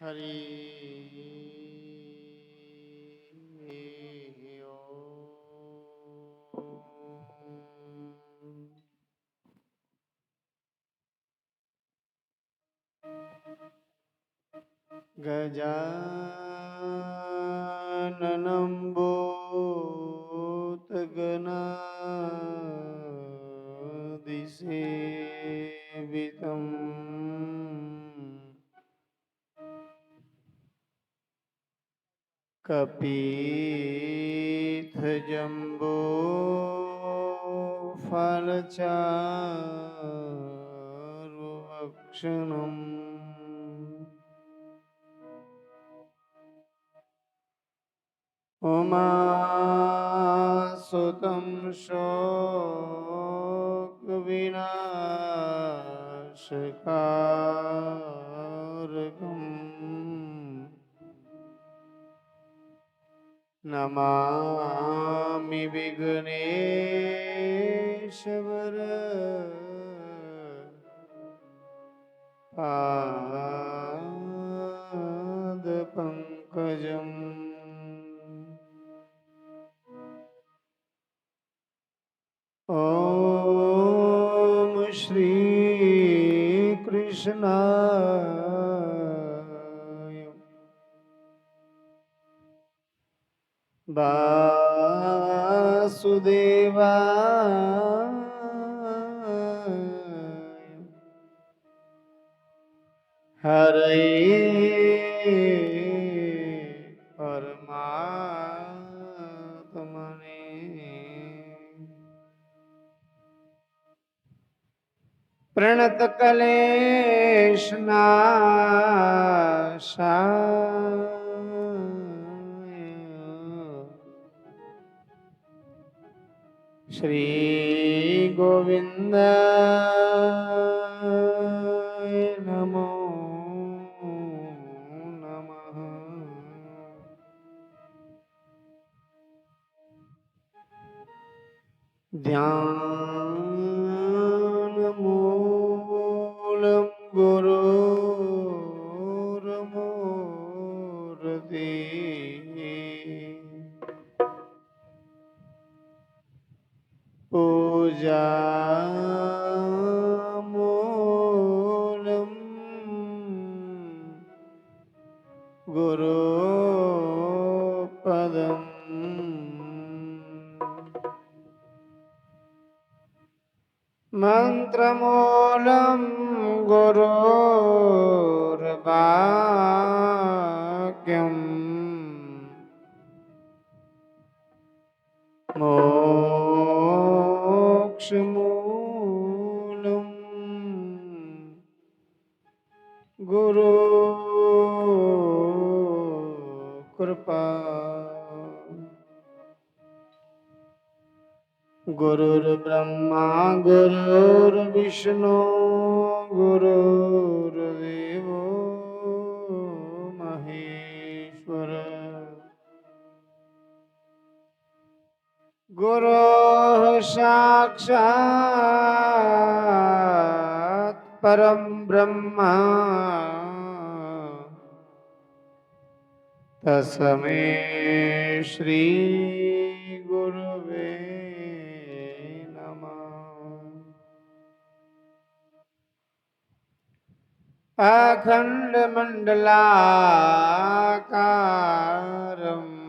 हरि ओम। गजाननं भूतगणादिसेवितं कपीथजम्बो फलचारुभक्षणम् उमासुतं शोकविनाशकारकम् नमामि विघ्नेश्वर पादपङ्कजम्। ॐ श्री कृष्णाय वासुदेवाय हरे परमात्मने प्रणतकलेशनाशाय श्री गोविन्दाय नमो नमः। ध्यानमूलं गुरोर्मूर्ति पूजामूलं गुरुपदम् मन्त्रमूलं गुरोर्वाक्यम् मोक्षमूलं गुरु कृपा। गुरुर्ब्रह्मा गुरुर्विष्णु गुरुर्देवो महेश्वर। गुरोः साक्षात् परं ब्रह्म तस्मै श्री गुरुवे नमः। अखण्डमण्डलाकारम्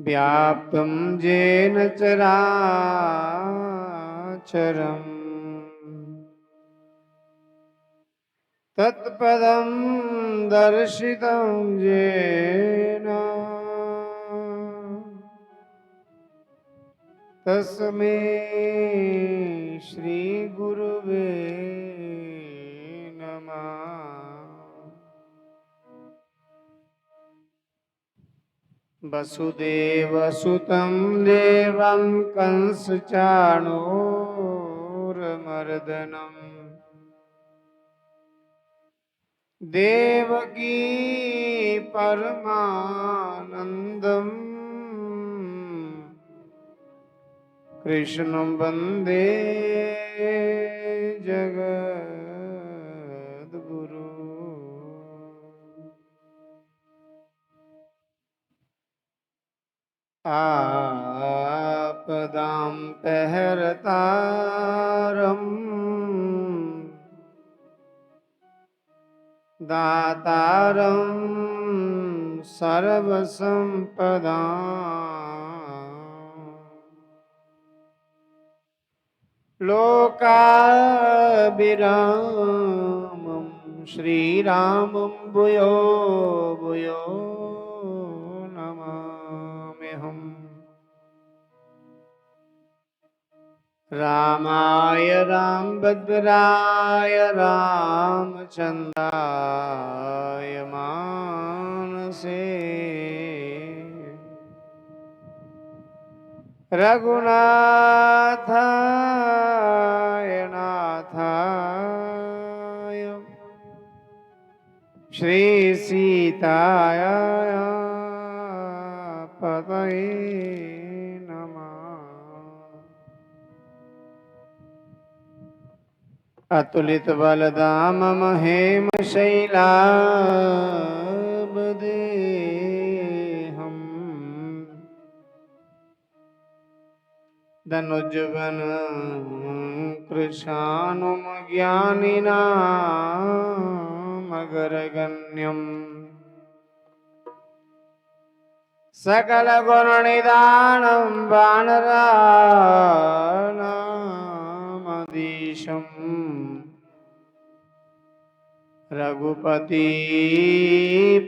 व्याप्तं येन चराचरम् तत्पदं दर्शितं येन तस्मै श्री गुरुवे नमः। वसुदेवसुतं देवं कंसचाणूरमर्दनम् देवकी परमानन्दम् कृष्णं वन्दे जगद्गुरुम्। आपदां पहरतारम् दातारं सर्वसंपदां लोकाभिरामं श्रीरामं भूयो भूयो नमाम्यहम्। रामाय रामभद्राय रामचन्द्राय मानसे रघुनाथाय नाथाय श्रीसीताय पतये अतुलित बलधाम महेम शैलाबदेहम् धनुजवन कृशानुम ज्ञानिनामगरगण्यम् सकल गुण निदानं वानराणामधीशम् रघुपति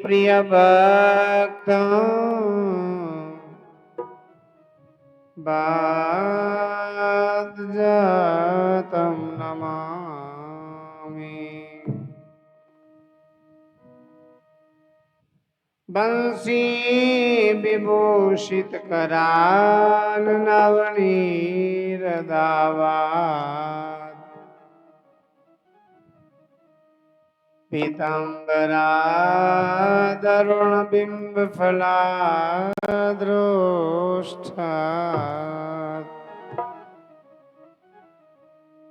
प्रिय भक्त बादजातं नमामि। बंसी विभूषित कराल नवनीर दावात पीतांबरा दरुण बिंब फलाद्रोष्ठात्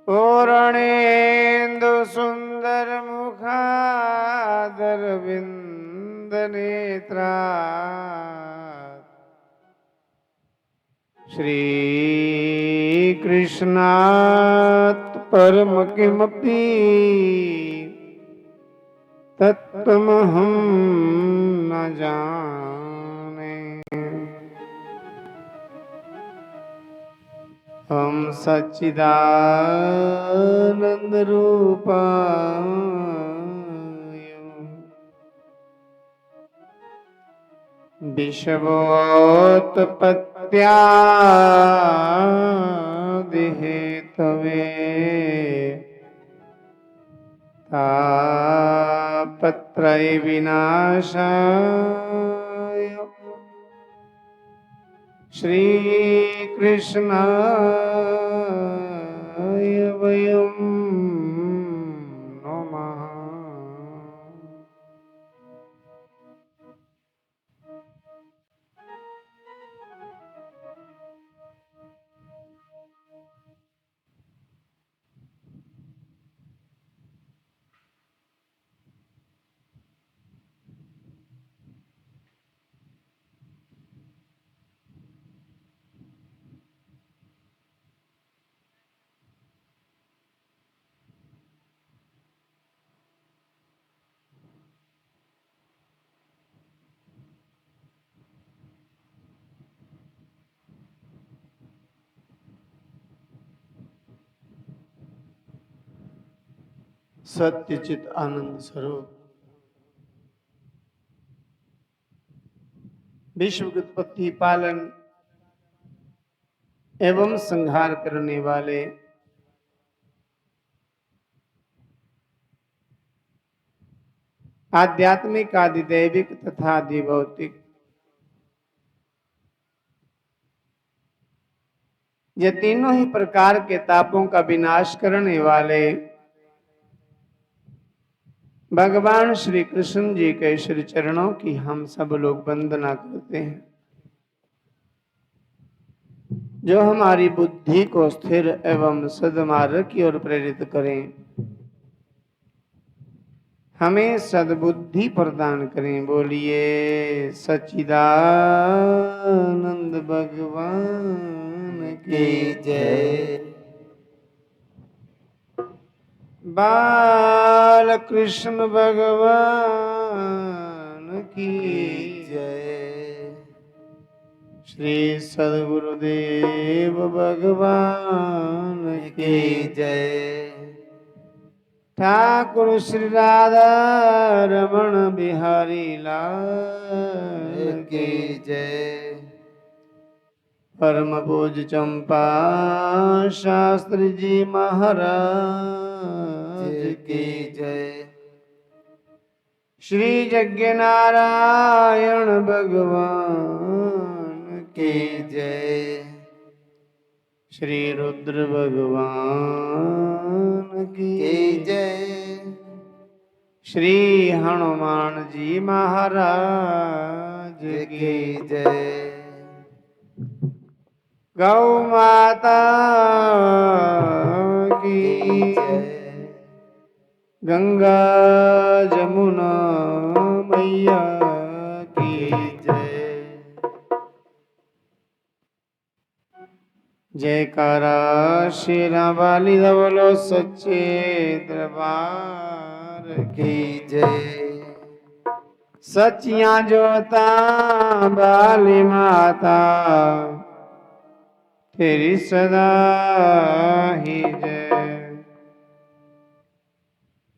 पूर्णेन्दु सुंदर मुखादरविंद नेत्रात् श्री कृष्णात् परम किमपि तत्त्वमहं न जाने। हम सच्चिदानंद रूपाय विश्वोत्पत्त्यादि हेतवे तापत्रय विनाशाय श्री कृष्णाय वयं नमः। सत्यचित आनंद स्वरूप विश्व की उत्पत्ति पालन एवं संहार करने वाले आध्यात्मिक आदिदैविक तथा आदिभौतिक ये तीनों ही प्रकार के तापों का विनाश करने वाले भगवान श्री कृष्ण जी के श्री चरणों की हम सब लोग वंदना करते हैं, जो हमारी बुद्धि को स्थिर एवं सद्मार्ग की ओर प्रेरित करें, हमें सद्बुद्धि प्रदान करें। बोलिए सच्चिदानंद भगवान की जय। बाल कृष्ण भगवान की जय। श्री सद्गुरुदेव भगवान की जय। ठाकुर श्री राधा रमण बिहारी लाल की जय। परम पूज्य चंपा शास्त्री जी महाराज की जय। श्री यज्ञ नारायण भगवान की जय। श्री रुद्र भगवान की जय। श्री हनुमान जी महाराज की जय। गौ माता की जय। गंगा जमुना मैया की जय। जयकारा शेरा वाली बोलो सच्चे दरबार की जय। सचिया जोता बाली माता तेरी सदा ही जय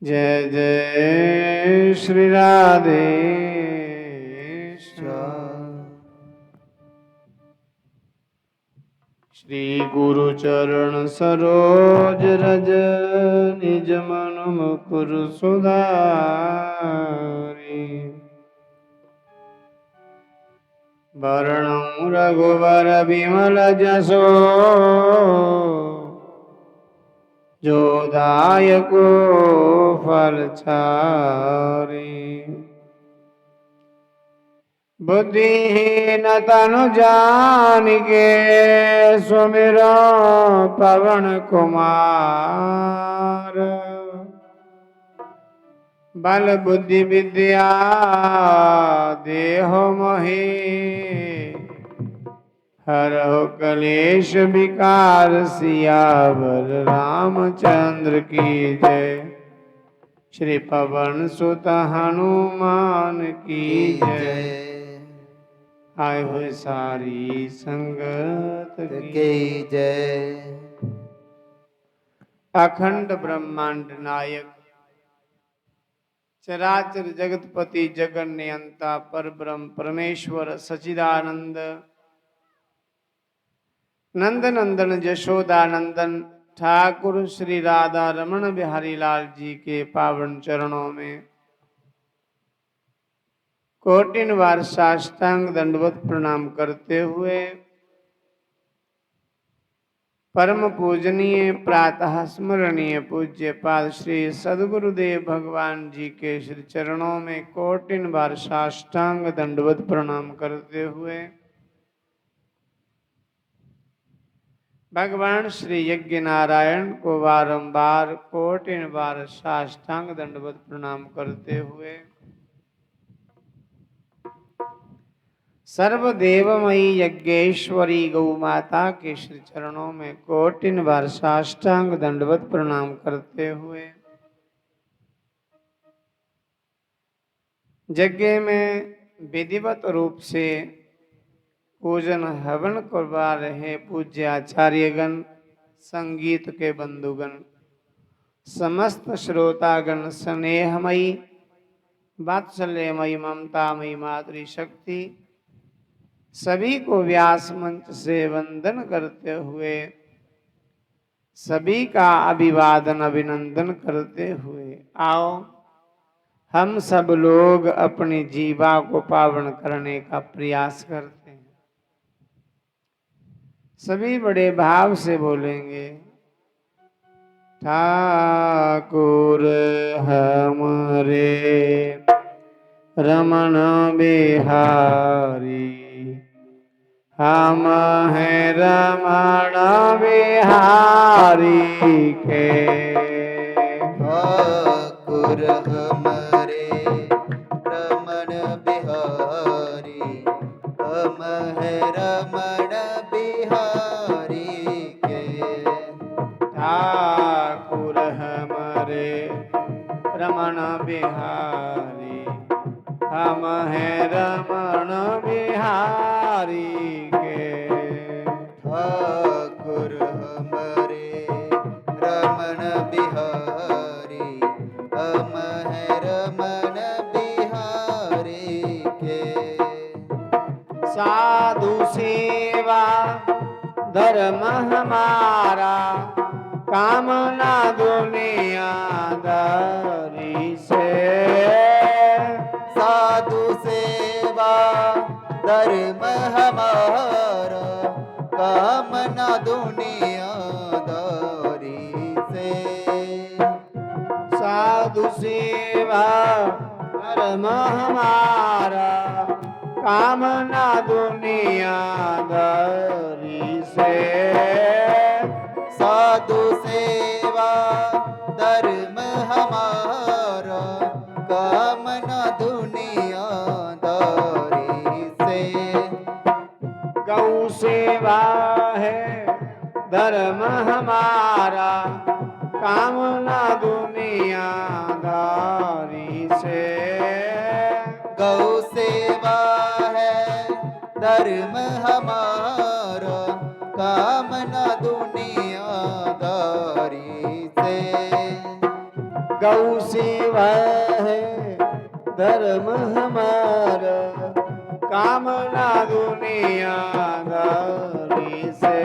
जय जय श्री राधे श्री गुरु चरण सरोज रज निज मन मुकुर सुधारी वरणं रघुवर विमल जसो जो दायको फल चारि बुद्धिहीन तनु जानिके सुमिरो पवन कुमार बल बुद्धि विद्या देहो मोहि हरहु कलेश विकार सियावर रामचंद्र की जय। श्री पवन सुत हनुमान की जय। आए हुए सारी संगत की जय। अखंड ब्रह्मांड नायक चराचर जगतपति जगन नियंता पर ब्रह्म परमेश्वर सचिदानंद नंद नंदन यशोदा नंदन ठाकुर श्री राधा रमण बिहारी लाल जी के पावन चरणों में कोटिन बार साष्टांग दंडवत प्रणाम करते हुए परम पूजनीय प्रातः स्मरणीय पूज्य पाद श्री सद्गुरुदेव भगवान जी के श्री चरणों में कोटिन बार साष्टांग दंडवत प्रणाम करते हुए भगवान श्री यज्ञ नारायण को बारंबार कोटिन बार साष्टांग दंडवत प्रणाम करते हुए सर्वदेवमयी यज्ञेश्वरी गौ माता के श्री चरणों में कोटिन बार साष्टांग दंडवत प्रणाम करते हुए यज्ञ में विधिवत रूप से पूजन हवन करवा रहे पूज्य आचार्यगण संगीत के बंधुगण समस्त श्रोतागण स्नेहमयी वात्सल्यमयी ममतामयी मातृशक्ति सभी को व्यास मंच से वंदन करते हुए सभी का अभिवादन अभिनंदन करते हुए आओ हम सब लोग अपनी जीवा को पावन करने का प्रयास करते हैं। सभी बड़े भाव से बोलेंगे ठाकुर हमारे रमण बिहारी हम हैं रमण बिहारी के ठाकुर हमारे है रमण बिहारी के। ठाकुर हमारे रमण बिहारी, हम हैं रमण बिहारी के। ठाकुर हमारे रमण बिहारी, हम है रमण बिहारी के। साधु सेवा धर्म हमारा, कामना दुनियादारी से। साधु सेवा धर्म हमारा, कामना दुनियादारी से। साधु सेवा धर्म हमारा, कामना दुनियादारी से। साधु सेवा धर्म हमारा, कामना दुनियादारी से। गौ सेवा है धर्म हमारा, कामना दुनियादारी से। गौ सेवा है धर्म हमारा, कामना दुनियादारी से। गौ सेवा है धर्म हमारा, कामना दुनियादारी से।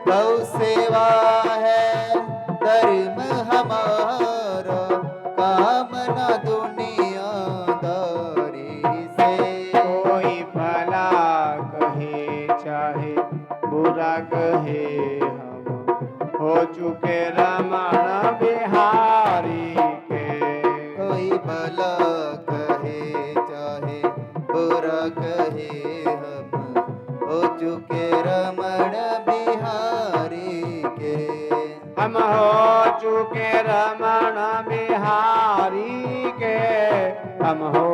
गौ सेवा है धर्म हमारा, कामना दुनियादारी से। कोई भला कहे चाहे बुरा कहे, हम हो चुके रमण बिहारी के। कोई भला कहे चाहे बुरा कहे, हम हो चुके रमण बिहारी के। हम हो चुके रमण बिहारी के, हम हो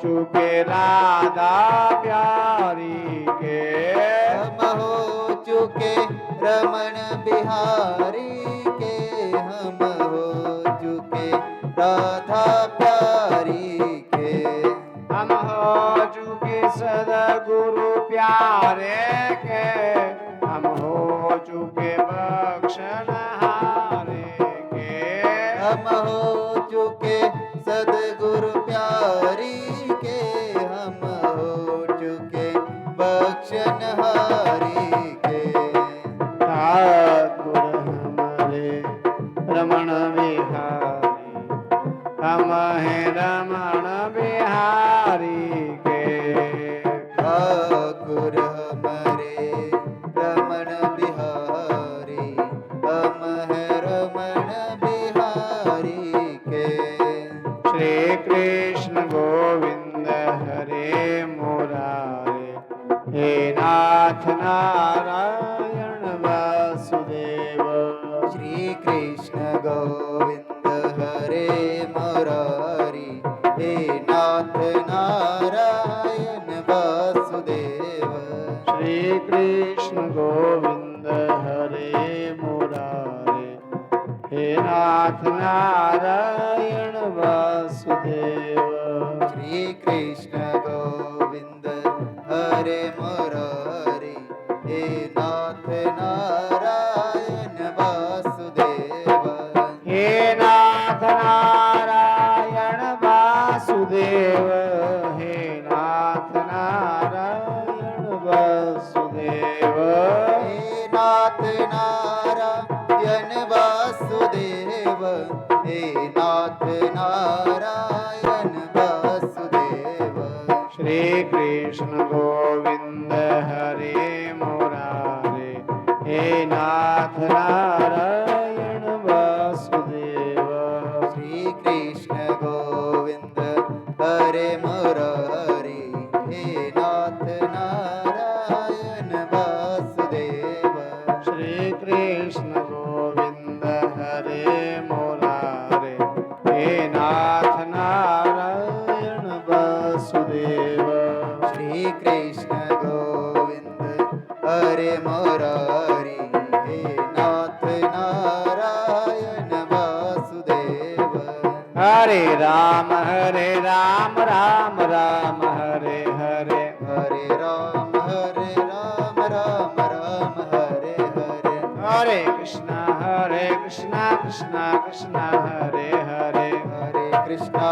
चुके राधा प्यारी के। हम हो चुके रमण बिहारी के, हम हो चुके राधा प्यारी के। हम हो चुके सदगुरु प्यारे के, हम हो चुके बख्शनहारे के। हम हो चुके सदगुरु प्यारी के, हम हो चुके बख्शनहारी के। ठाकुर हमारे रमण बिहारी, हम हैं रमण बिहारी के। ठाकुर हमारे रमण बिहारी, हम है रमण बिहारी के। श्री कृष्ण गोविंद हरे मुरारे, हे नाथ नारायण वासुदेव। श्री कृष्ण गोविंद हरे मुरारी, हे नाथ नारायण वासुदेव। श्री कृष्ण गोविंद हरे मुरारे, हे नाथ नारायण वासुदेव। श्री कृष्ण गोविंद हरे मुरारी, हे नाथ नारायण वासुदेव। हे नाथ नारायण वासुदेव, हे नाथ नारायण वासुदेव। हे नाथ नारायण वासुदेव, हे नाथ नारायण वासुदेव। श्री कृष्ण गोविंद हरे मुरारे, हे नाथ नारायण वासुदेव। श्री कृष्ण गोविंद हरे मुरारी, हे नाथ नारायण वासुदेव। श्री कृष्ण गोविंद हरे मुरारे, हे नाथ नारायण वासुदेव। श्री कृष्ण हरे मुरारी हे नाथ नारायण वासुदेव। हरे राम राम राम हरे हरे। हरे राम राम राम हरे हरे। हरे कृष्णा कृष्णा कृष्णा हरे हरे। हरे कृष्णा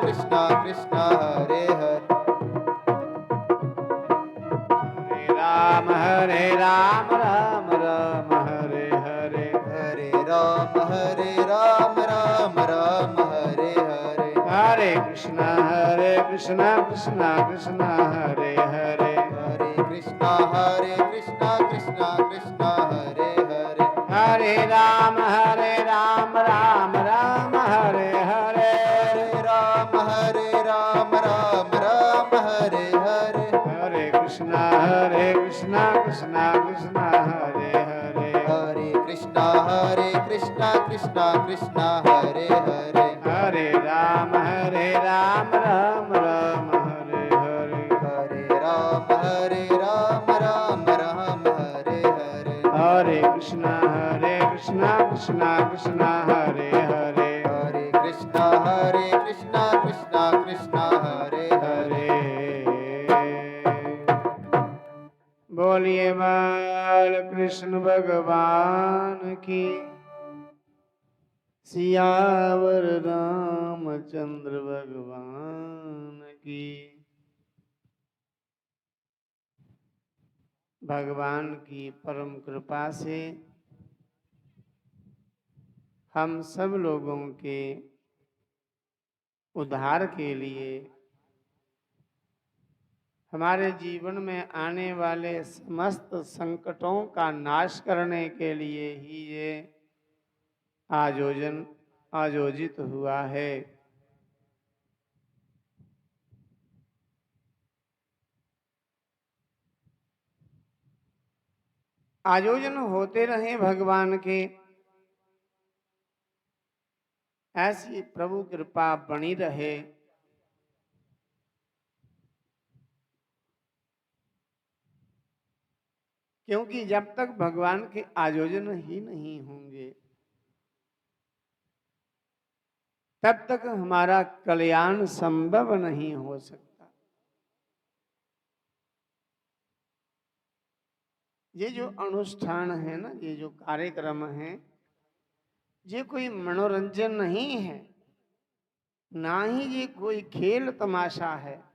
कृष्णा कृष्णा हरे हरे। हरे राम राम हरे हरे। हरे राम राम हरे हरे। हरे कृष्णा कृष्णा कृष्णा हरे हरे। हरे कृष्णा कृष्णा हरे हरे। हरे राम राम हरे हरे। हरे राम राम हरे हरे। हरे कृष्णा कृष्णा कृष्णा हरे हरे। हरे कृष्णा कृष्णा हरे हरे। हरे राम राम हरे हरे। हरे राम राम हरे हरे। हरे कृष्णा कृष्णा हरे हरे। हरे कृष्णा कृष्णा हरे हरे। बोलिए बाल कृष्ण भगवान की। सियावर रामचंद्र भगवान की। भगवान की परम कृपा से हम सब लोगों के उद्धार के लिए, हमारे जीवन में आने वाले समस्त संकटों का नाश करने के लिए ही ये आयोजित हुआ है। आयोजन होते रहे भगवान के, ऐसी प्रभु कृपा बनी रहे। क्योंकि जब तक भगवान के आयोजन ही नहीं होंगे तब तक हमारा कल्याण संभव नहीं हो सकता। ये जो अनुष्ठान है ना, ये जो कार्यक्रम है, ये कोई मनोरंजन नहीं है, ना ही ये कोई खेल तमाशा है।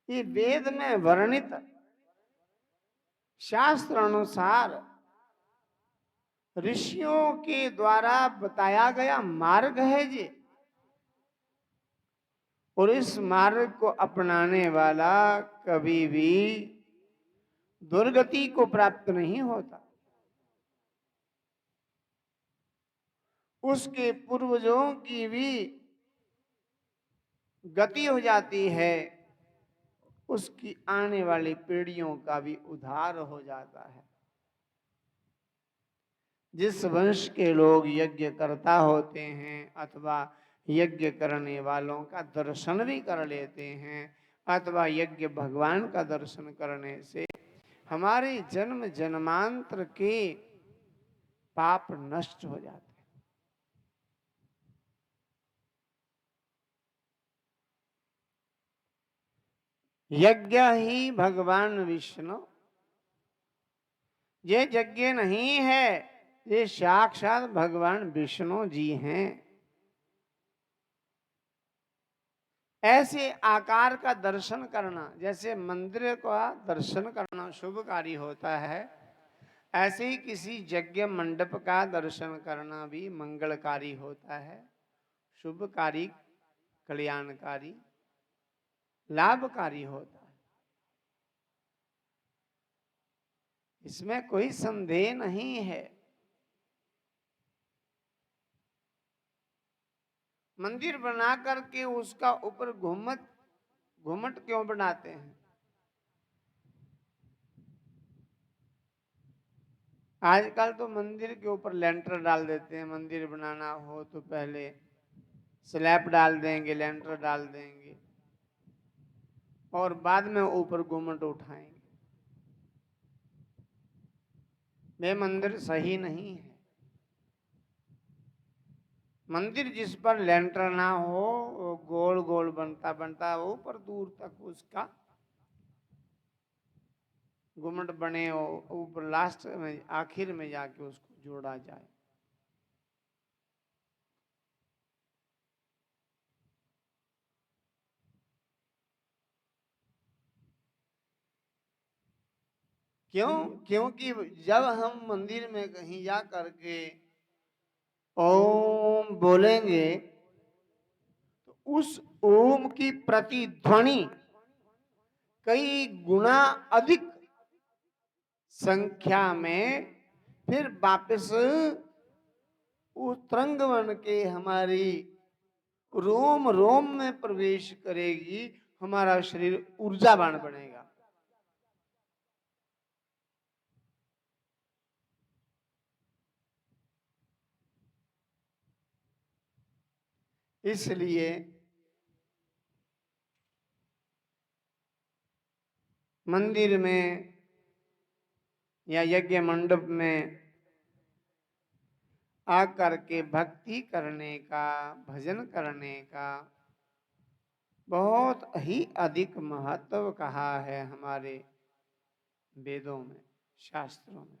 ये वेद में वर्णित शास्त्र अनुसार ऋषियों के द्वारा बताया गया मार्ग है जी। और इस मार्ग को अपनाने वाला कभी भी दुर्गति को प्राप्त नहीं होता। उसके पूर्वजों की भी गति हो जाती है, उसकी आने वाली पीढ़ियों का भी उद्धार हो जाता है। जिस वंश के लोग यज्ञ करता होते हैं अथवा यज्ञ करने वालों का दर्शन भी कर लेते हैं, अथवा यज्ञ भगवान का दर्शन करने से हमारे जन्म जन्मांतर के पाप नष्ट हो जाते हैं। यज्ञ ही भगवान विष्णु, ये यज्ञ नहीं है, ये साक्षात भगवान विष्णु जी हैं। ऐसे आकार का दर्शन करना, जैसे मंदिर का दर्शन करना शुभकारी होता है, ऐसे ही किसी यज्ञ मंडप का दर्शन करना भी मंगलकारी होता है, शुभकारी, कल्याणकारी, लाभकारी होता है। इसमें कोई संदेह नहीं है। मंदिर बना करके उसका ऊपर घुमट घुमट क्यों बनाते हैं? आजकल तो मंदिर के ऊपर लेंटर डाल देते हैं। मंदिर बनाना हो तो पहले स्लैब डाल देंगे, लेंटर डाल देंगे और बाद में ऊपर गुम्मट उठाएंगे। वे मंदिर सही नहीं है। मंदिर जिस पर लेंटर ना हो वो गोल गोल बनता बनता ऊपर दूर तक उसका गुम्मट बने हो, ऊपर लास्ट में आखिर में जाके उसको जोड़ा जाए। क्यों? क्योंकि जब हम मंदिर में कहीं जा करके ओम बोलेंगे तो उस ओम की प्रतिध्वनि कई गुना अधिक संख्या में फिर वापस उस तरंग बन के हमारी रोम रोम में प्रवेश करेगी, हमारा शरीर ऊर्जावान बनेगा। इसलिए मंदिर में या यज्ञ मंडप में आकर के भक्ति करने का, भजन करने का बहुत ही अधिक महत्व कहा है हमारे वेदों में, शास्त्रों में।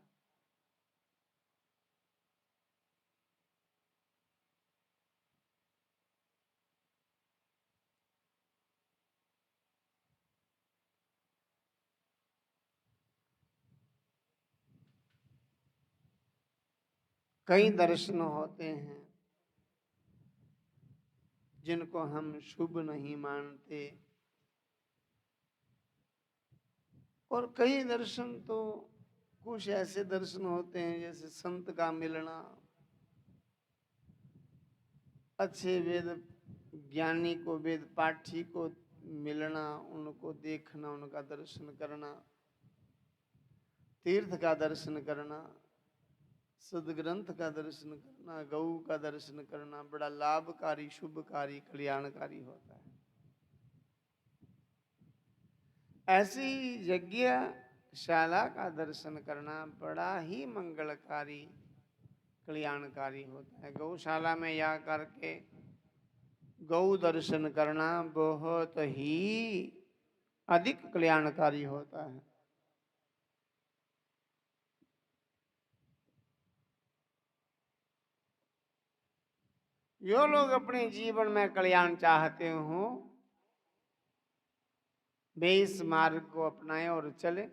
कई दर्शन होते हैं जिनको हम शुभ नहीं मानते, और कई दर्शन तो कुछ ऐसे दर्शन होते हैं जैसे संत का मिलना, अच्छे वेद ज्ञानी को, वेद पाठी को मिलना, उनको देखना, उनका दर्शन करना, तीर्थ का दर्शन करना, सदग्रंथ का दर्शन करना, गौ का दर्शन करना बड़ा लाभकारी, शुभकारी, कल्याणकारी होता है। ऐसी यज्ञशाला का दर्शन करना बड़ा ही मंगलकारी, कल्याणकारी होता है। गौशाला में जा करके गौ दर्शन करना बहुत ही अधिक कल्याणकारी होता है। जो लोग अपने जीवन में कल्याण चाहते हो वे इस मार्ग को अपनाएं और चले।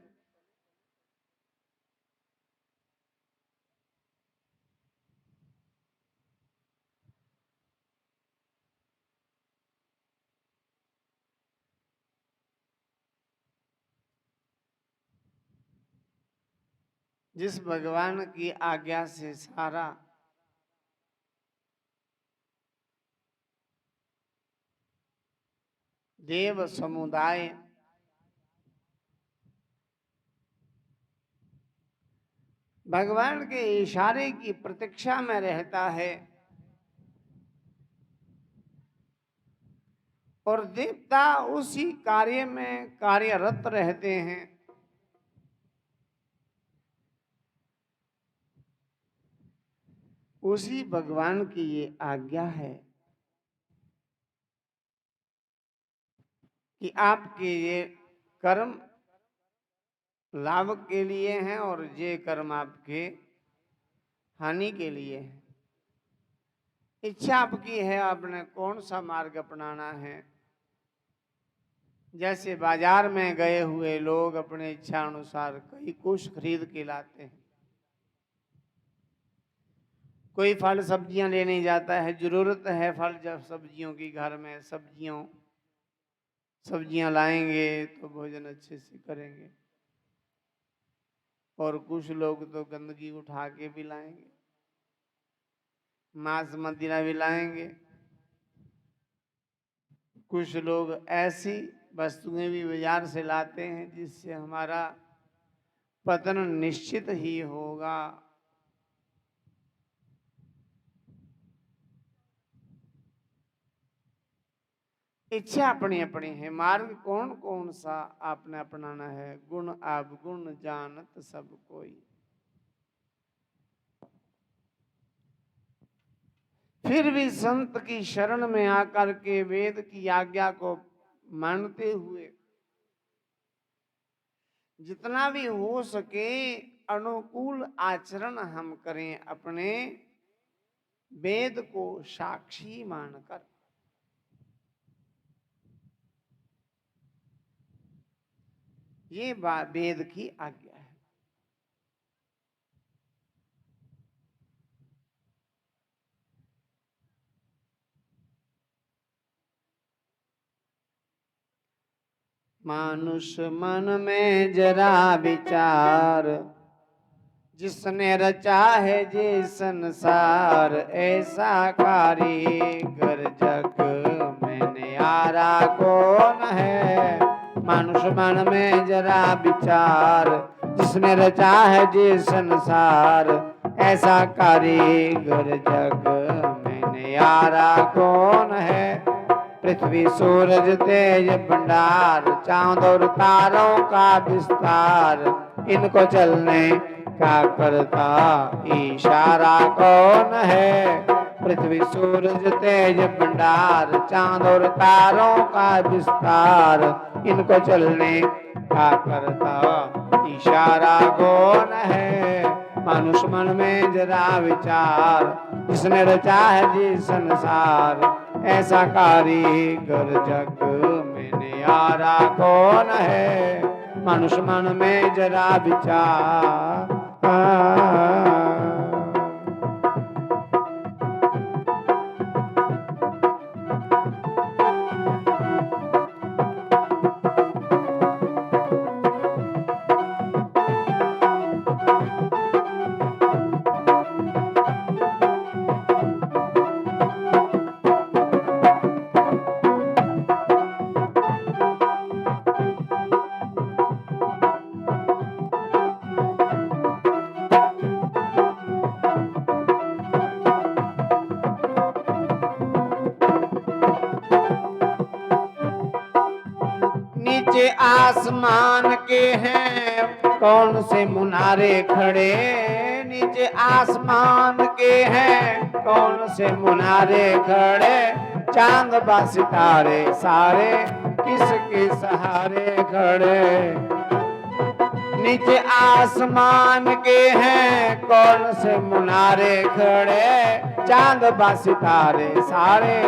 जिस भगवान की आज्ञा से सारा देव समुदाय भगवान के इशारे की प्रतीक्षा में रहता है और देवता उसी कार्य में कार्यरत रहते हैं, उसी भगवान की ये आज्ञा है कि आपके ये कर्म लाभ के लिए हैं और ये कर्म आपके हानि के लिए है। इच्छा आपकी है, आपने कौन सा मार्ग अपनाना है। जैसे बाजार में गए हुए लोग अपने इच्छा अनुसार कई कुछ खरीद के लाते हैं। कोई फल सब्जियां लेने जाता है, जरूरत है फल जब सब्जियों की, घर में सब्जियां लाएंगे तो भोजन अच्छे से करेंगे। और कुछ लोग तो गंदगी उठा के भी लाएंगे, मांस मदिरा भी लाएंगे। कुछ लोग ऐसी वस्तुएं भी बाजार से लाते हैं जिससे हमारा पतन निश्चित ही होगा। इच्छा अपनी अपनी है, मार्ग कौन कौन सा आपने अपनाना है। गुण अवगुण जानत सब कोई। फिर भी संत की शरण में आकर के वेद की आज्ञा को मानते हुए जितना भी हो सके अनुकूल आचरण हम करें, अपने वेद को साक्षी मानकर। ये वेद की आज्ञा है। मानुष मन में जरा विचार, जिसने रचा है जे संसार, ऐसा कारीगर जग में न्यारा कौन है। मानुष मन में जरा विचार, जिसने रचा है जे संसार, ऐसा कारीगर जग में न्यारा कौन है। पृथ्वी सूरज तेज भंडार, चांद और तारों का विस्तार, इनको चलने का करता इशारा कौन है। पृथ्वी सूरज तेज भंडार, चांद और तारों का विस्तार, इनको चलने का करता इशारा कौन है। मानुष मन में जरा विचार, जिसने रचा है जी संसार, ऐसा कारीगर जग में न्यारा कौन है। मानुष मन में जरा विचार। नीचे आसमान के हैं कौन से मुनारे खड़े। नीचे आसमान के हैं कौन से मुनारे खड़े। चांद बा सितारे सारे किसके सहारे खड़े। नीचे आसमान के हैं कौन से मुनारे खड़े। चांद बा सितारे सारे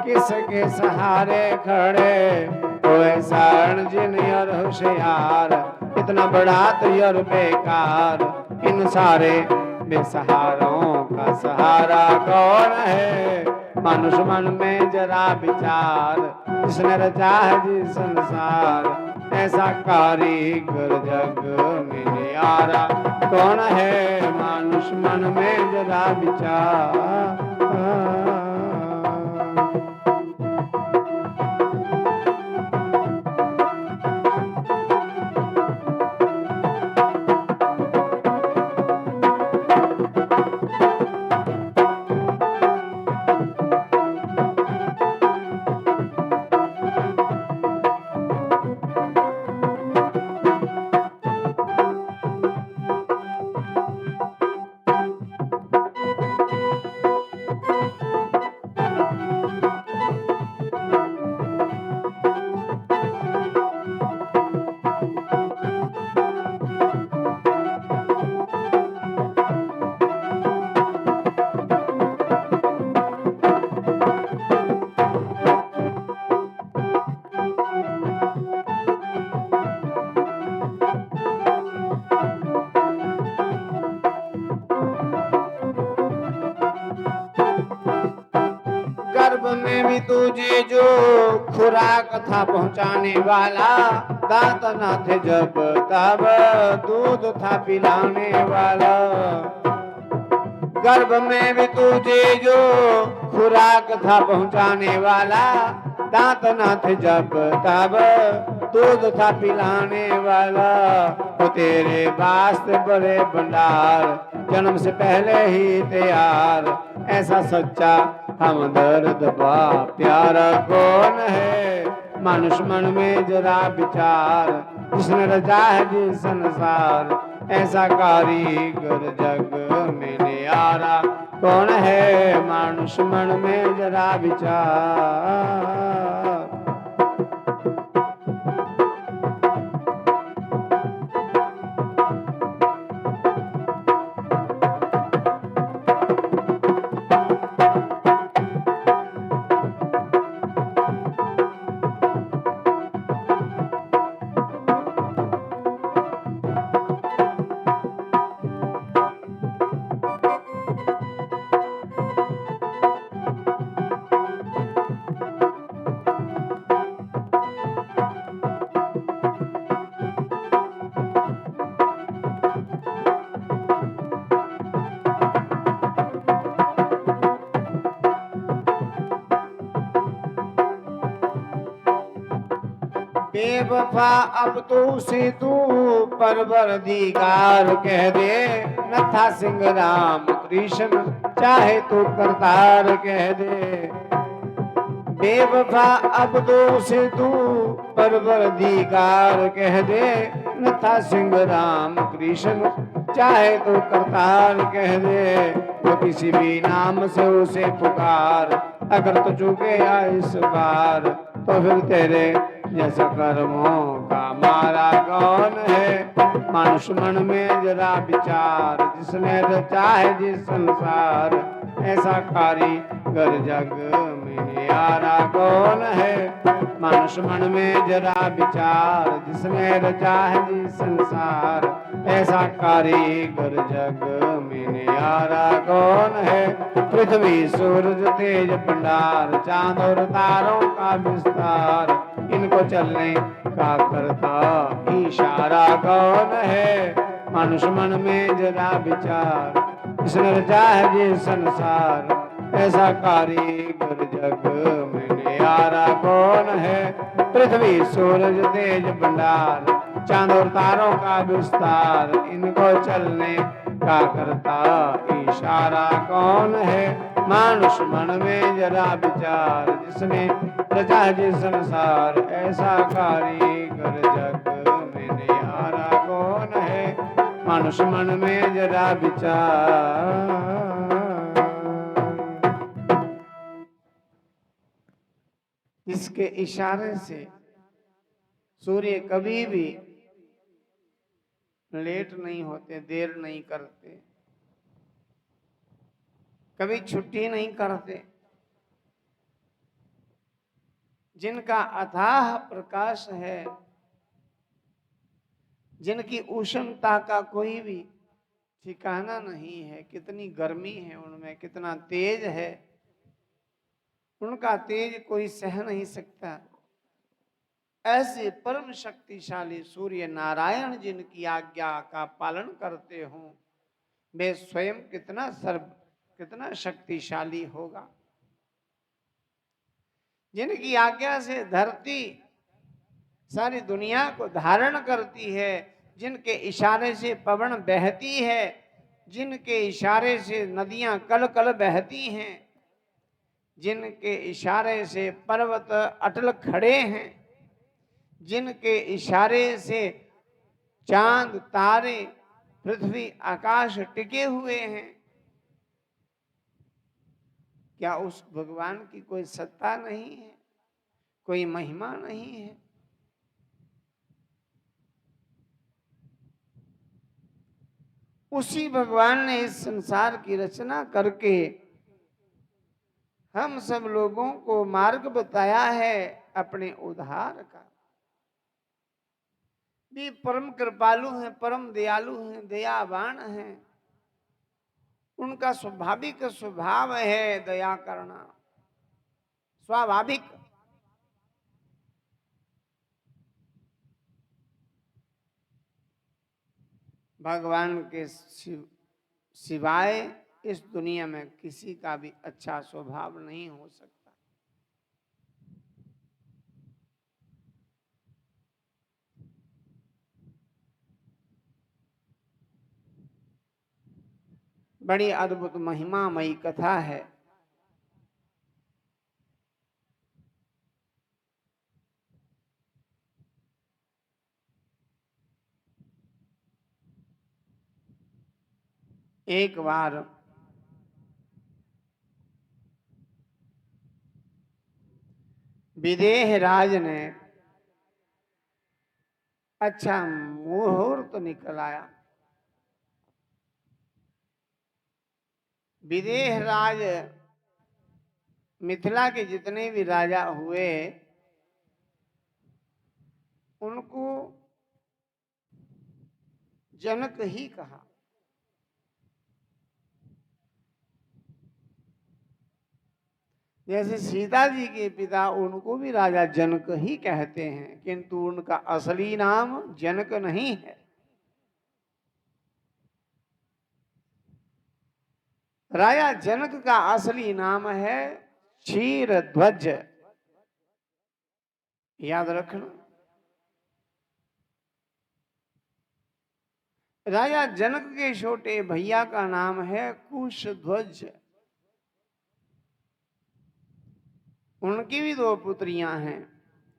किसके सहारे खड़े। तो ऐसा इंजीनियर होशियार, इतना बड़ा तैयार बेकार, इन सारे बेसहारों का सहारा कौन है। मानुष मन में जरा विचार, जिसने रचा है जी संसार, ऐसा कारीगर जग में न्यारा कौन है। मानुष मन में जरा विचार। गर्भ में भी तुझे जो खुराक था पहुंचाने वाला, दांत न थे जब तब दूध था पिलाने वाला। गर्भ में भी तुझे जो खुराक था पहुंचाने वाला, दांत न थे जब तब दूध था पिलाने वाला। तो तेरे वास्ते बड़े भंडार, जन्म से पहले ही तैयार, ऐसा सच्चा हम दर्द पा प्यारा कौन है। मनुष्य मन में जरा विचार, जिसने रचा है जी संसार, ऐसा कारीगर जग में नियारा कौन है। मनुष्य मन में जरा विचार। बेवफा अब तो उसे तू परवरदिगार कह दे। न था सिंह राम कृष्ण चाहे तो करतार कह दे। बेवफा अब तो उसे तू परवरदिगार कह दे। न था सिंह राम कृष्ण चाहे तो करतार कह दे। तो किसी भी नाम से उसे पुकार, अगर तो चुके इस बार तो फिर तेरे जैसा कर्मों का मारा कौन है। मनुष्य मन में जरा विचार, जिसने रचा है जिस संसार, ऐसा कारीगर जग में यारा कौन है। मनुष्य मन में जरा विचार, जिसने रचा है जिस संसार, ऐसा कारीगर जग में यारा कौन है। पृथ्वी सूरज तेज भंडार, चांद और तारों का विस्तार, इनको चलने का करता इशारा कौन है। मनुष्य मन में जरा विचार, जिसने रचा है ये संसार, ऐसा कारीगर जग में नियारा कौन है। पृथ्वी सूरज तेज भंडार, चांद और तारों का विस्तार, इनको चलने का करता इशारा कौन है। मनुष्य मन में जरा विचार, जिसने रचा है संसार, ऐसा कारीगर जग में निहारा कौन है। मनुष्य मन में जरा विचार। इसके इशारे से सूर्य कभी भी लेट नहीं होते, देर नहीं करते, कभी छुट्टी नहीं करते। जिनका अथाह प्रकाश है, जिनकी उष्णता का कोई भी ठिकाना नहीं है, कितनी गर्मी है उनमें, कितना तेज है, उनका तेज कोई सह नहीं सकता। ऐसे परम शक्तिशाली सूर्य नारायण जिनकी आज्ञा का पालन करते हों, वे स्वयं कितना शक्तिशाली होगा। जिनकी आज्ञा से धरती सारी दुनिया को धारण करती है, जिनके इशारे से पवन बहती है, जिनके इशारे से नदियां कल कल बहती हैं, जिनके इशारे से पर्वत अटल खड़े हैं, जिनके इशारे से चांद तारे पृथ्वी आकाश टिके हुए हैं, क्या उस भगवान की कोई सत्ता नहीं है, कोई महिमा नहीं है। उसी भगवान ने इस संसार की रचना करके हम सब लोगों को मार्ग बताया है अपने उद्धार का। भी परम कृपालु हैं, परम दयालु हैं, दयावान हैं। उनका स्वाभाविक स्वभाव है दया करना, स्वाभाविक। भगवान के सिवाय इस दुनिया में किसी का भी अच्छा स्वभाव नहीं हो सकता। बड़ी अद्भुत महिमामयी कथा है। एक बार विदेह राज ने अच्छा मुहूर्त निकल आया। विदेह राज मिथिला के जितने भी राजा हुए उनको जनक ही कहा। जैसे सीता जी के पिता उनको भी राजा जनक ही कहते हैं, किंतु उनका असली नाम जनक नहीं है। राजा जनक का असली नाम है क्षीरध्वज। याद रखना, राजा जनक के छोटे भैया का नाम है कुशध्वज। उनकी भी दो पुत्रियां हैं,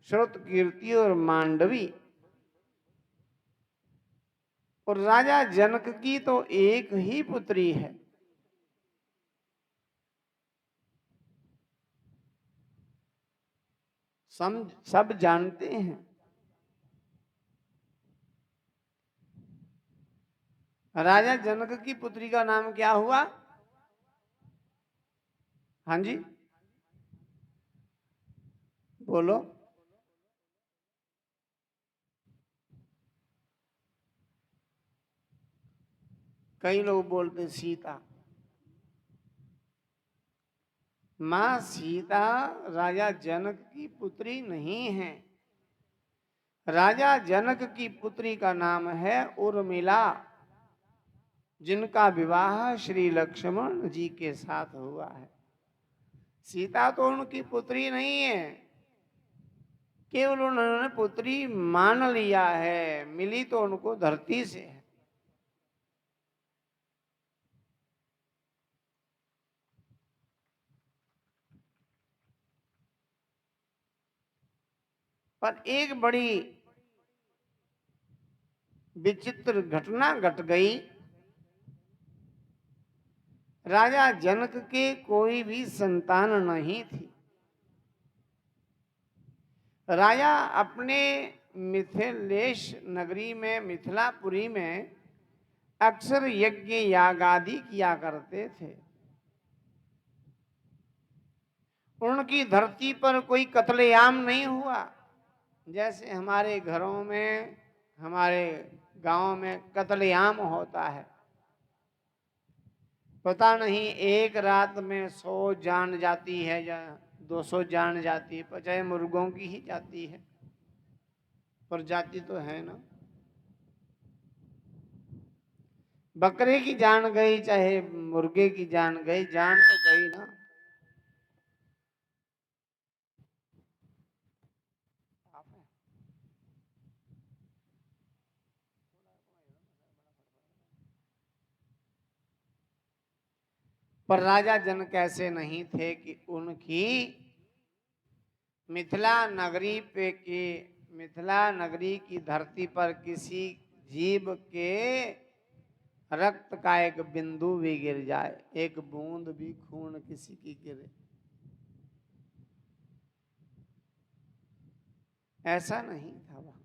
श्रुतकीर्ति और मांडवी। और राजा जनक की तो एक ही पुत्री है। सब जानते हैं। राजा जनक की पुत्री का नाम क्या हुआ? हाँ जी बोलो। कई लोग बोलते सीता। मां सीता राजा जनक की पुत्री नहीं है। राजा जनक की पुत्री का नाम है उर्मिला, जिनका विवाह श्री लक्ष्मण जी के साथ हुआ है। सीता तो उनकी पुत्री नहीं है, केवल उन्होंने पुत्री मान लिया है, मिली तो उनको धरती से है। पर एक बड़ी विचित्र घटना घट गई। राजा जनक के कोई भी संतान नहीं थी। राजा अपने मिथिलेश नगरी में, मिथिलापुरी में अक्सर यज्ञ याग आदि किया करते थे। उनकी धरती पर कोई कत्लेआम नहीं हुआ। जैसे हमारे घरों में, हमारे गांव में कत्लेआम होता है। पता नहीं एक रात में 100 जान जाती है या 200 जान जाती है, पर चाहे मुर्गों की ही जाती है, पर जाती तो है ना। बकरे की जान गई चाहे मुर्गे की जान गई, जान तो गई ना। पर राजा जनक ऐसे नहीं थे कि उनकी मिथिला नगरी पे की, मिथिला नगरी की धरती पर किसी जीव के रक्त का एक बिंदु भी गिर जाए, एक बूंद भी खून किसी की गिरे, ऐसा नहीं था वहां।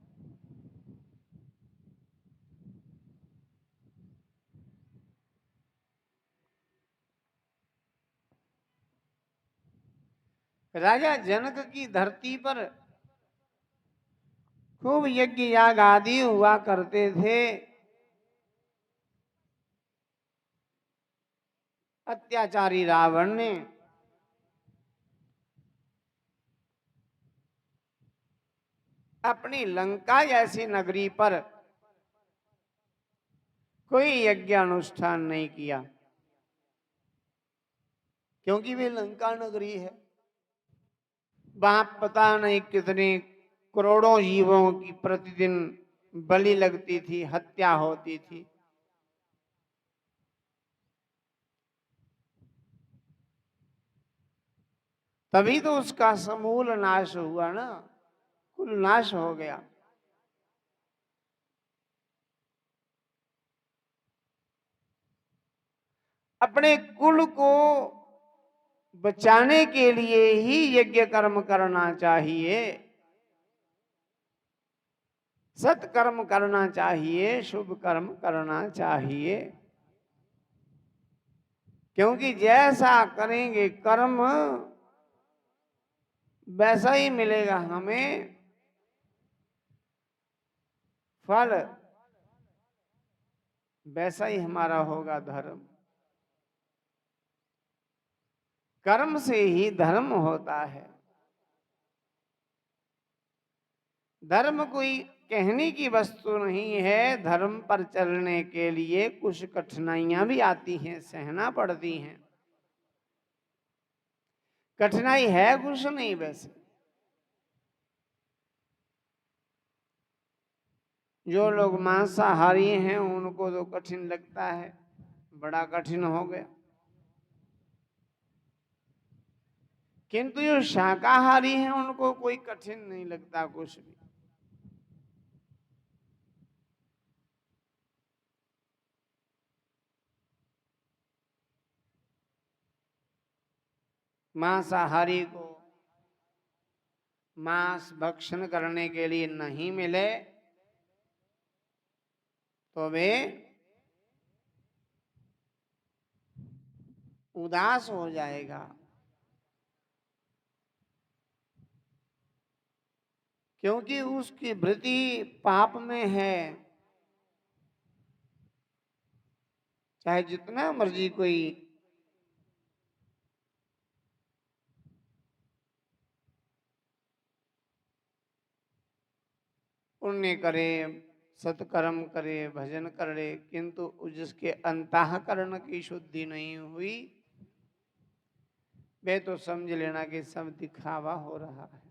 राजा जनक की धरती पर खूब यज्ञ याग आदि हुआ करते थे। अत्याचारी रावण ने अपनी लंका जैसी नगरी पर कोई यज्ञ अनुष्ठान नहीं किया, क्योंकि वे लंका नगरी है। वहां पता नहीं कितने करोड़ों जीवों की प्रतिदिन बलि लगती थी, हत्या होती थी। तभी तो उसका समूल नाश हुआ ना, कुल नाश हो गया। अपने कुल को बचाने के लिए ही यज्ञ कर्म करना चाहिए, सत्कर्म करना चाहिए, शुभ कर्म करना चाहिए। क्योंकि जैसा करेंगे कर्म वैसा ही मिलेगा हमें फल, वैसा ही हमारा होगा धर्म। कर्म से ही धर्म होता है। धर्म कोई कहने की वस्तु नहीं है। धर्म पर चलने के लिए कुछ कठिनाइयां भी आती हैं, सहना पड़ती हैं। कठिनाई है कुछ नहीं वैसे। जो लोग मांसाहारी हैं उनको तो कठिन लगता है, बड़ा कठिन हो गया। किंतु जो शाकाहारी हैं उनको कोई कठिन नहीं लगता कुछ भी। मांसाहारी को मांस भक्षण करने के लिए नहीं मिले तो वे उदास हो जाएगा। क्योंकि उसकी वृत्ति पाप में है। चाहे जितना मर्जी कोई पुण्य करे, सत्कर्म करे, भजन करे, किंतु जिसके अंतःकरण की शुद्धि नहीं हुई वे तो समझ लेना कि सब दिखावा हो रहा है।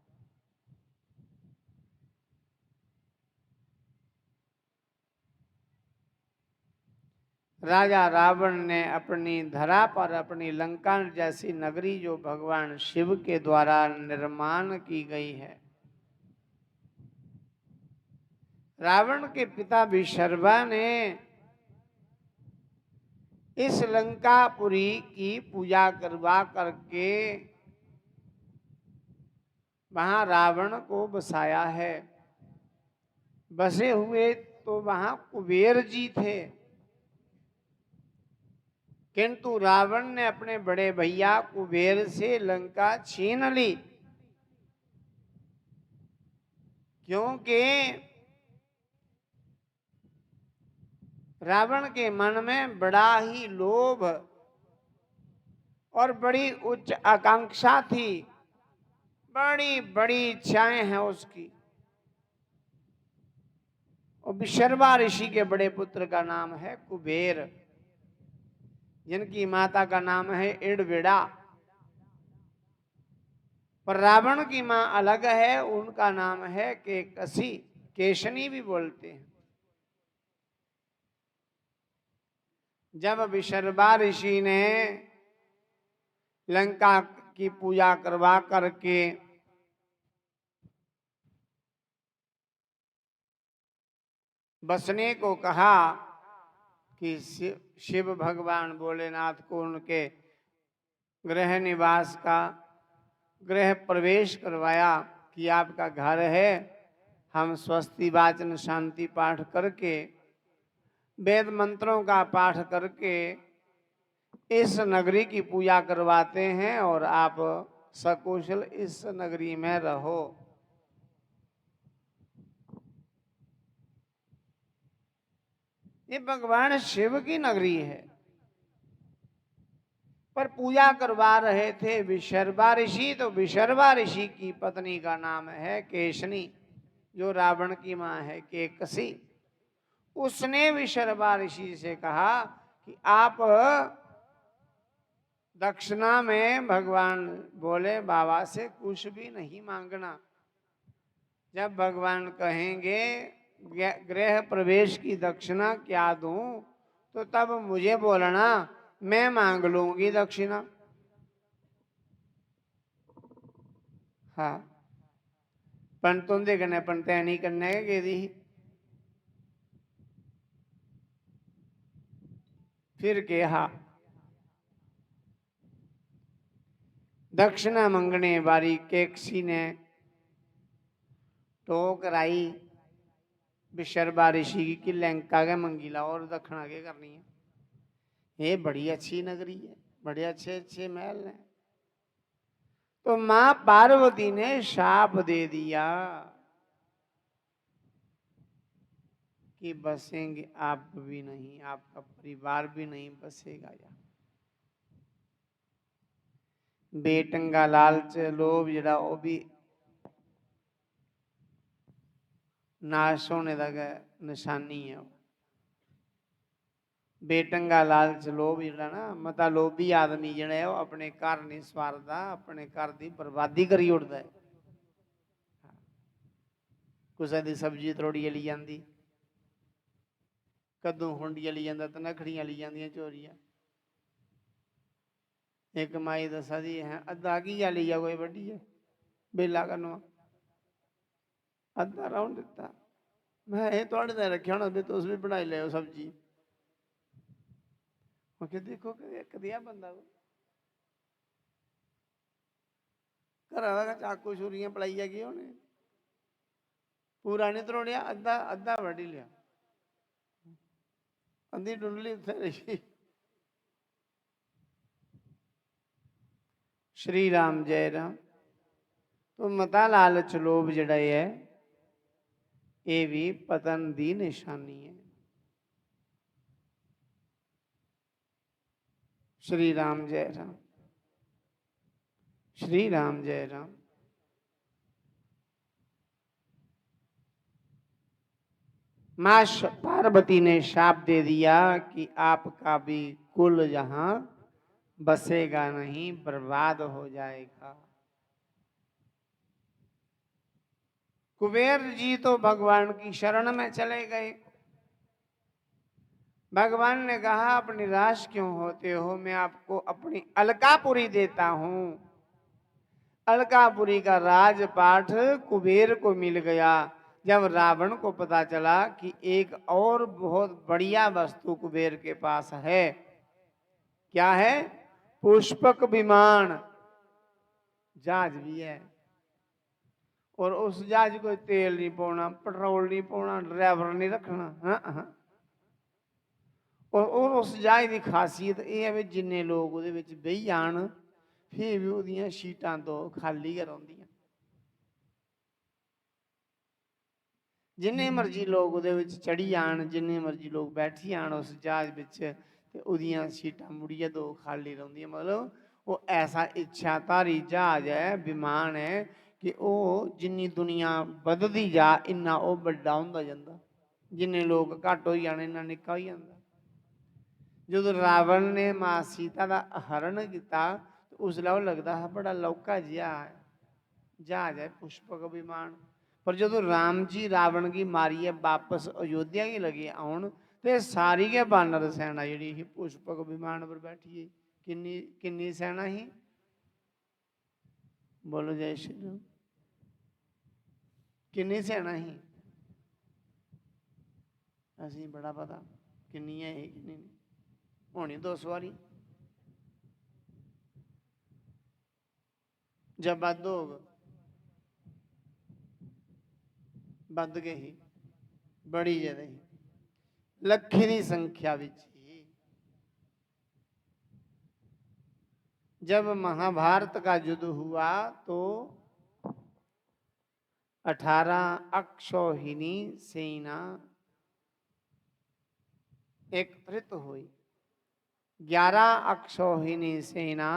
राजा रावण ने अपनी धरा पर अपनी लंका जैसी नगरी जो भगवान शिव के द्वारा निर्माण की गई है, रावण के पिता विशर्वा ने इस लंकापुरी की पूजा करवा करके वहां रावण को बसाया है। बसे हुए तो वहां कुबेर जी थे, किंतु रावण ने अपने बड़े भैया कुबेर से लंका छीन ली। क्योंकि रावण के मन में बड़ा ही लोभ और बड़ी उच्च आकांक्षा थी, बड़ी बड़ी इच्छाएं हैं उसकी। और विशर्वा ऋषि के बड़े पुत्र का नाम है कुबेर, जिनकी माता का नाम है इड़विड़ा। पर रावण की मां अलग है, उनका नाम है केकसी, केशनी भी बोलते हैं। जब विशर्वा ऋषि ने लंका की पूजा करवा करके बसने को कहा कि शिव भगवान भोलेनाथ को उनके गृह निवास का गृह प्रवेश करवाया कि आपका घर है, हम स्वस्ति वाचन शांति पाठ करके वेद मंत्रों का पाठ करके इस नगरी की पूजा करवाते हैं और आप सकुशल इस नगरी में रहो। ये भगवान शिव की नगरी है। पर पूजा करवा रहे थे विशर्वा ऋषि, तो विशर्वा ऋषि की पत्नी का नाम है केशनी, जो रावण की मां है केकसी। उसने विशर्वा ऋषि से कहा कि आप दक्षिणा में भगवान बोले बाबा से कुछ भी नहीं मांगना। जब भगवान कहेंगे गृह प्रवेश की दक्षिणा क्या दूं, तो तब मुझे बोलना, मैं मांग लूंगी दक्षिणा। हाँ, पण तुम देखने पण तय नहीं करने के दी। फिर कहा दक्षिणा मंगने बारी केकसी ने टोक राई बिशरबा ऋषि की लंका के मंगीला और दक्षिणा के करनी है। ये बड़ी अच्छी नगरी है, बड़े अच्छे अच्छे महल हैं। तो मां पार्वती ने शाप दे दिया कि बसेंगे आप भी नहीं, आपका परिवार भी नहीं बसेगा यहाँ। बेटंगा लालच लोभ जड़ा वो भी नाश होने तक निशानी है। बेटंगा लालच लोभ जड़ा ना मता लोभी आदमी जड़ा है वो अपने घर नहीं सवारदा, अपने घर की बर्बादी करी उड़दा है। कुछ दी सब्जी त्रोड़ी ली जाती, कद्दू खुंडिया ली जाता, तनखड़ियां ली जांदियां चोरियां। एक माई दसा दी है अद्धा घीया लिया कोई वड्डी है बेला कनो अद्धा राउंड दिता। मैं ये थोड़े ते रखिया होना भी तुस भी बनाई लो सब्जी। मैं देखो कदिया बंदा घरा का चाकू छुरियां पलाइया गए उन्हें पूरा नहीं त्रोड़िया, अद्धा अद्धा वड्डी लिया, अद्धी डुंडली उत्थे रही। श्री राम जय राम। तो मता लालच लोभ जड़ा है ये भी पतन दी निशानी है। श्री राम जय राम। श्री राम जय राम। मां पार्वती ने शाप दे दिया कि आपका भी कुल यहां बसेगा नहीं, बर्बाद हो जाएगा। कुबेर जी तो भगवान की शरण में चले गए। भगवान ने कहा आप निराश क्यों होते हो, मैं आपको अपनी अलकापुरी देता हूं। अलकापुरी का राजपाठ कुबेर को मिल गया। जब रावण को पता चला कि एक और बहुत बढ़िया वस्तु कुबेर के पास है, क्या है? पुष्पक विमान, जहाज भी है। और उस जहाज को तेल नहीं पाना, पेट्रोल नहीं पाना, ड्राइवर नहीं रखना। हाँ हाँ। और उस जहाज की खासियत यह है जिन्ने लोग वो बही जान फिर भी वो सीटां तो खाली गै रहिंदियां। जिन्ने मर्जी लोग वो चढ़ी आन, जिन्ने मर्जी लोग बैठी आन उस जहाज बिच सीटां मुड़िया दो खाली रहिंदियां। मतलब वो ऐसा इच्छाधारी जहाज है, विमान है कि वो जिन्नी दुनिया बधदी जा इन्ना वो बड़ा हुंदा जांदा, जिन्ने लोग घट हो जाने इन्ना निक्का हो जांदा। जो रावण ने मां सीता का हरण किया तो उसलै वो लगता है बड़ा लौका जिहा जहाज है, पुष्पक विमान। पर जो राम जी रावण की मारिए वापस अयोध्या की लगे आउन तो सारी के बानर सेना जी पुष्पक विमान पर बैठी है। किन्नी किन्नी सेना ही? बोलो जय श्री राम। किन्नी सेना ही? असी बड़ा पता किन्नी है किन्नी नहीं होनी 200 वाली जब बद होग बद के ही बड़ी ज्यादा ही लखे की संख्या विच ही। जब महाभारत का युद्ध हुआ तो 18 अक्षौहिणी सेना एकत्रित हुई। 11 अक्षौहिणी सेना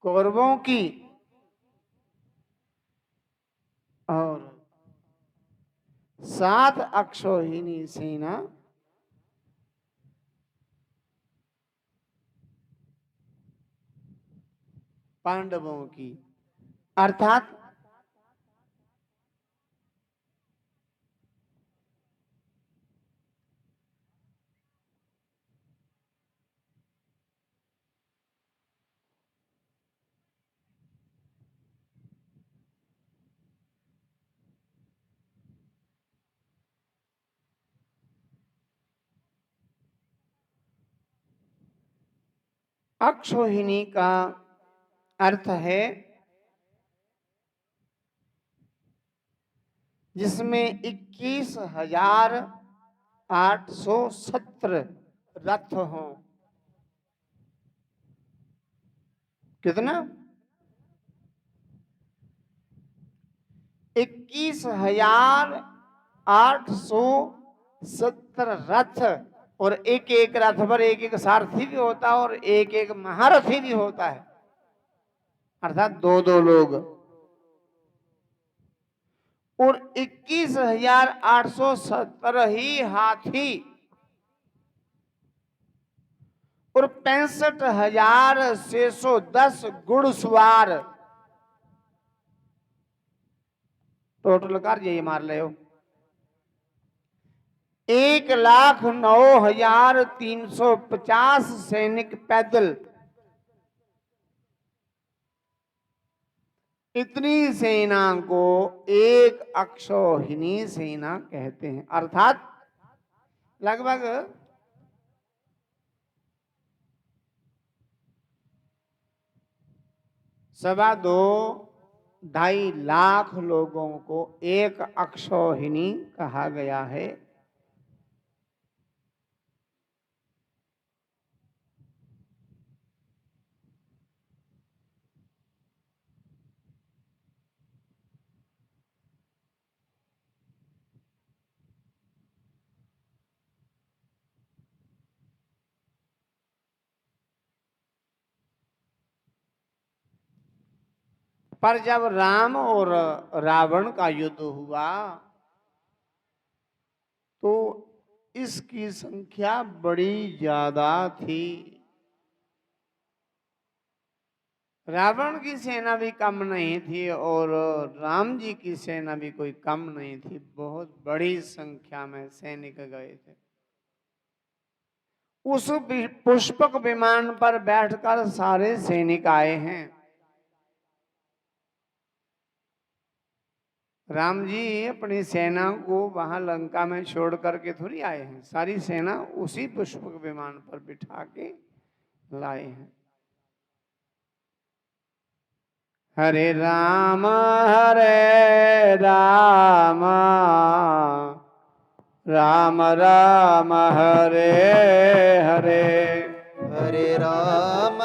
कौरवों की और 7 अक्षौहिणी सेना पांडवों की। अर्थात अक्षोहिणी का अर्थ है जिसमें 21,817 रथ हों। कितना? 21,817 रथ। और एक एक रथ पर एक एक सारथी भी होता है और एक एक महारथी भी होता है, अर्थात दो दो लोग। और 21,817 ही हाथी और 65,610 घुड़सवार। टोटल कर ये मार ले हो 1,09,350 सैनिक पैदल। इतनी सेना को एक अक्षौहिणी सेना कहते हैं, अर्थात लगभग 2.25 लाख लोगों को एक अक्षौहिणी कहा गया है। पर जब राम और रावण का युद्ध हुआ तो इसकी संख्या बड़ी ज्यादा थी। रावण की सेना भी कम नहीं थी और राम जी की सेना भी कोई कम नहीं थी, बहुत बड़ी संख्या में सैनिक गए थे। उस पुष्पक विमान पर बैठकर सारे सैनिक आए हैं। राम जी अपनी सेना को वहां लंका में छोड़ करके थोड़ी आए हैं, सारी सेना उसी पुष्पक विमान पर बिठा के लाए हैं। हरे राम राम राम हरे हरे। हरे राम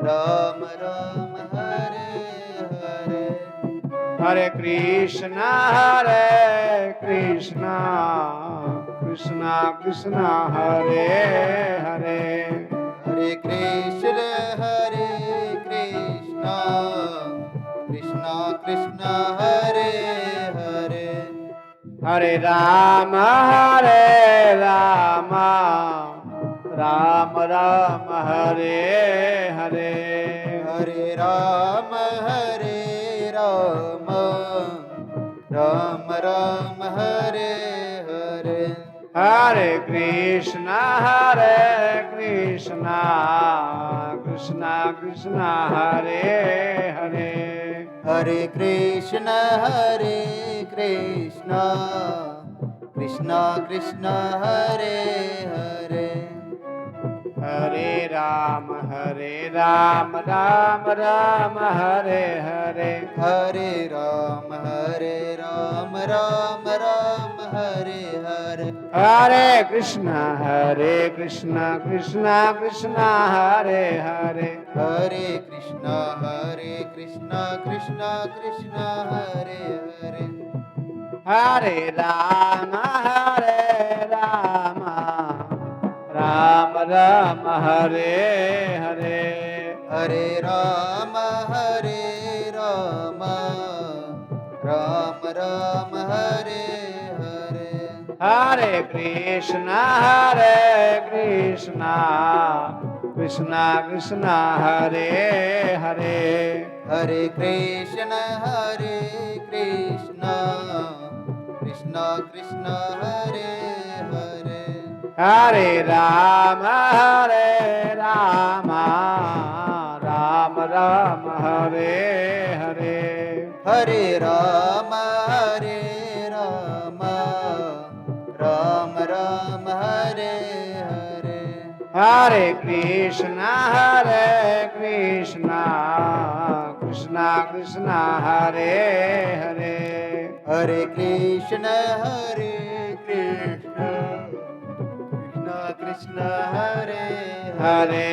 राम राम हरे हरे। हरे कृष्णा कृष्णा कृष्णा हरे हरे। हरे कृष्णा कृष्णा कृष्णा हरे हरे। हरे राम राम राम हरे हरे। हरे राम राम राम हरे हरे। हरे कृष्णा कृष्णा कृष्णा हरे हरे। हरे कृष्णा कृष्णा कृष्णा हरे हरे। हरे राम राम राम हरे हरे। हरे राम राम हरे हरे। हरे कृष्णा कृष्णा कृष्णा हरे हरे। हरे कृष्णा कृष्णा हरे हरे। हरे राम राम राम हरे हरे। हरे राम राम राम हरे हरे। हरे कृष्णा कृष्णा हरे हरे। हरे कृष्णा कृष्णा हरे हरे। हरे राम राम राम हरे हरे। हरे राम राम राम हरे हरे। हरे कृष्णा कृष्णा कृष्णा हरे हरे हरे कृष्ण कृष्ण कृष्ण हरे हरे।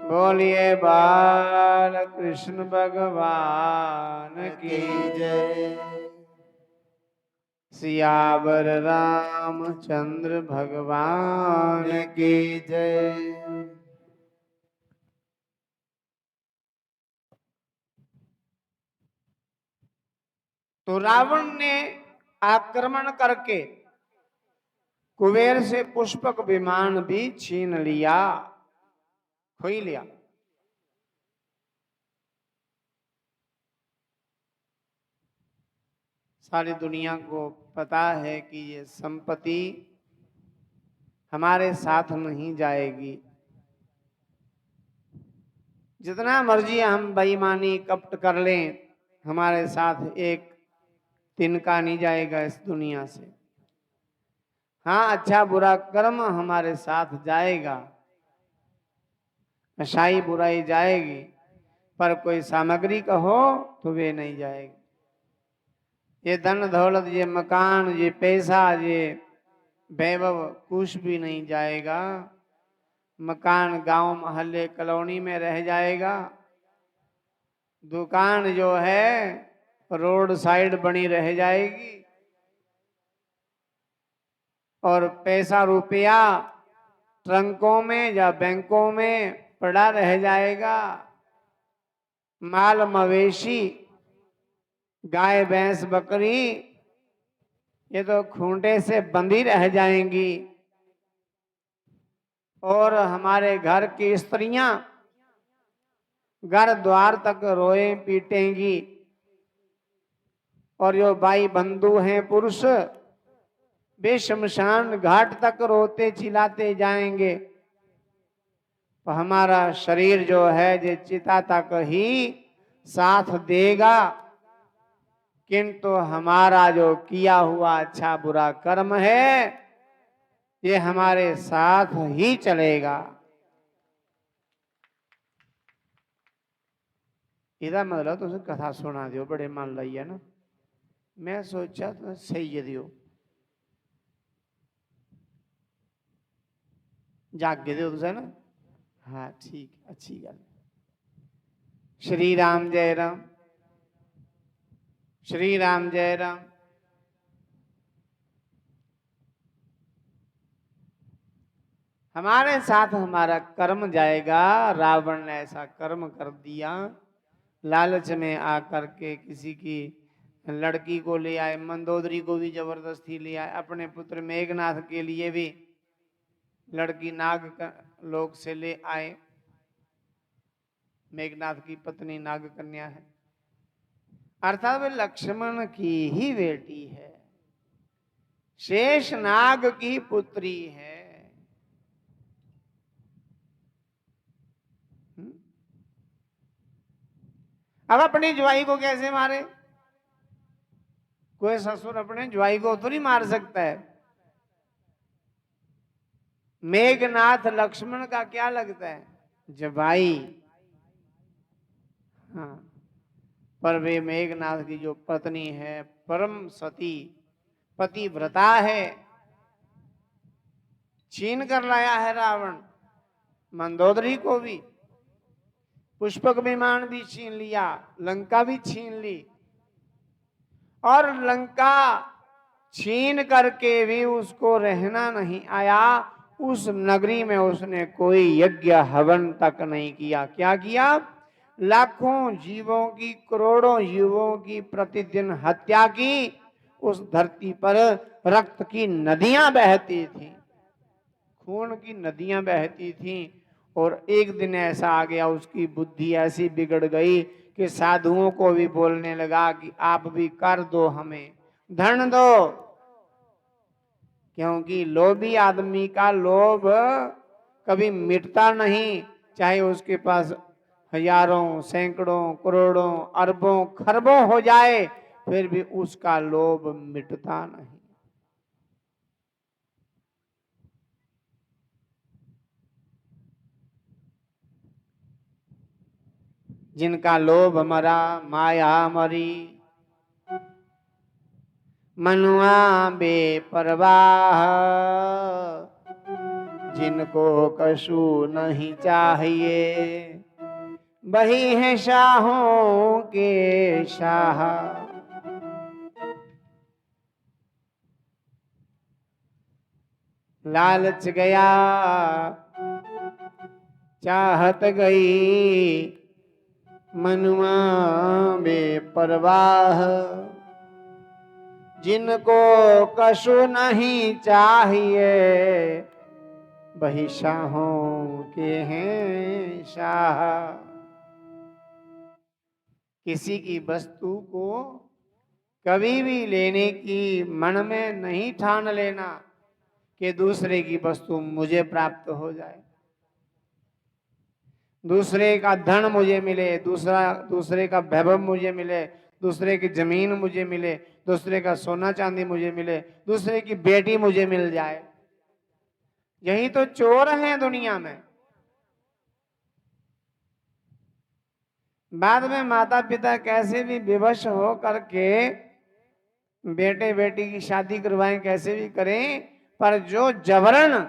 बोलिए बाल कृष्ण भगवान की की जय। सियावर रामचंद्र भगवान की की जय। तो रावण ने आक्रमण करके कुबेर से पुष्पक विमान भी छीन लिया, खोई लिया। सारी दुनिया को पता है कि ये संपत्ति हमारे साथ नहीं जाएगी। जितना मर्जी हम बेईमानी कपट कर लें, हमारे साथ एक तिनका नहीं जाएगा इस दुनिया से। हाँ, अच्छा बुरा कर्म हमारे साथ जाएगा, अच्छाई बुराई जाएगी, पर कोई सामग्री का हो तो वे नहीं जाएगी। ये धन दौलत, ये मकान, ये पैसा, ये वैभव कुछ भी नहीं जाएगा। मकान गांव मोहल्ले कॉलोनी में रह जाएगा। दुकान जो है रोड साइड बनी रह जाएगी। और पैसा रुपया ट्रंकों में या बैंकों में पड़ा रह जाएगा। माल मवेशी, गाय भैंस बकरी, ये तो खूंटे से बंधी रह जाएंगी। और हमारे घर की स्त्रियां घर द्वार तक रोए पीटेंगी। और जो भाई बंधु हैं पुरुष, वे शमशान घाट तक रोते चिल्लाते जाएंगे। तो हमारा शरीर जो है जो चिता तक ही साथ देगा, किंतु हमारा जो किया हुआ अच्छा बुरा कर्म है ये हमारे साथ ही चलेगा। इधर मतलब तुझे कथा सुना दियो, बड़े मान लिया ना। मैं सोचा तो सही दियो, जागे दियो तुझे ना। हाँ ठीक, अच्छी गल। श्री राम जय राम, श्री राम जय राम। हमारे साथ हमारा कर्म जाएगा। रावण ने ऐसा कर्म कर दिया, लालच में आकर के किसी की लड़की को ले आए, मंदोदरी को भी जबरदस्ती ले आए, अपने पुत्र मेघनाथ के लिए भी लड़की नाग लोक से ले आए। मेघनाथ की पत्नी नाग कन्या है, अर्थात वे लक्ष्मण की ही बेटी है, शेष नाग की पुत्री है। अब अपनी ज्वाई को कैसे मारे? कोई ससुर अपने ज्वाई को तो नहीं मार सकता है। मेघनाथ लक्ष्मण का क्या लगता है? जवाई। हाँ, पर वे मेघनाथ की जो पत्नी है परम सती पतिव्रता है। छीन कर लाया है रावण मंदोदरी को भी, पुष्पक विमान भी छीन लिया, लंका भी छीन ली। और लंका छीन करके भी उसको रहना नहीं आया। उस नगरी में उसने कोई यज्ञ हवन तक नहीं किया। क्या किया? लाखों जीवों की, करोड़ों जीवों की प्रतिदिन हत्या की। उस धरती पर रक्त की नदियां बहती थी, खून की नदियां बहती थी। और एक दिन ऐसा आ गया, उसकी बुद्धि ऐसी बिगड़ गई कि साधुओं को भी बोलने लगा कि आप भी कर दो, हमें धन दो। क्योंकि लोभी आदमी का लोभ कभी मिटता नहीं, चाहे उसके पास हजारों सैकड़ों करोड़ों अरबों खरबों हो जाए, फिर भी उसका लोभ मिटता नहीं। जिनका लोभ मरा माया मरी, मनुआ बेपरवाह, जिनको कछु नहीं चाहिए, वही है शाहों के शाह। लालच गया चाहत गई, मनुआ बेपरवाह, जिनको कछु नहीं चाहिए, वही शाहों के हैं शाह। किसी की वस्तु को कभी भी लेने की मन में नहीं ठान लेना कि दूसरे की वस्तु मुझे प्राप्त हो जाए, दूसरे का धन मुझे मिले, दूसरे का वैभव मुझे मिले, दूसरे की जमीन मुझे मिले, दूसरे का सोना चांदी मुझे मिले, दूसरे की बेटी मुझे मिल जाए। यही तो चोर हैं दुनिया में। बाद में माता पिता कैसे भी विवश हो करके बेटे बेटी की शादी करवाएं, कैसे भी करें, पर जो जबरन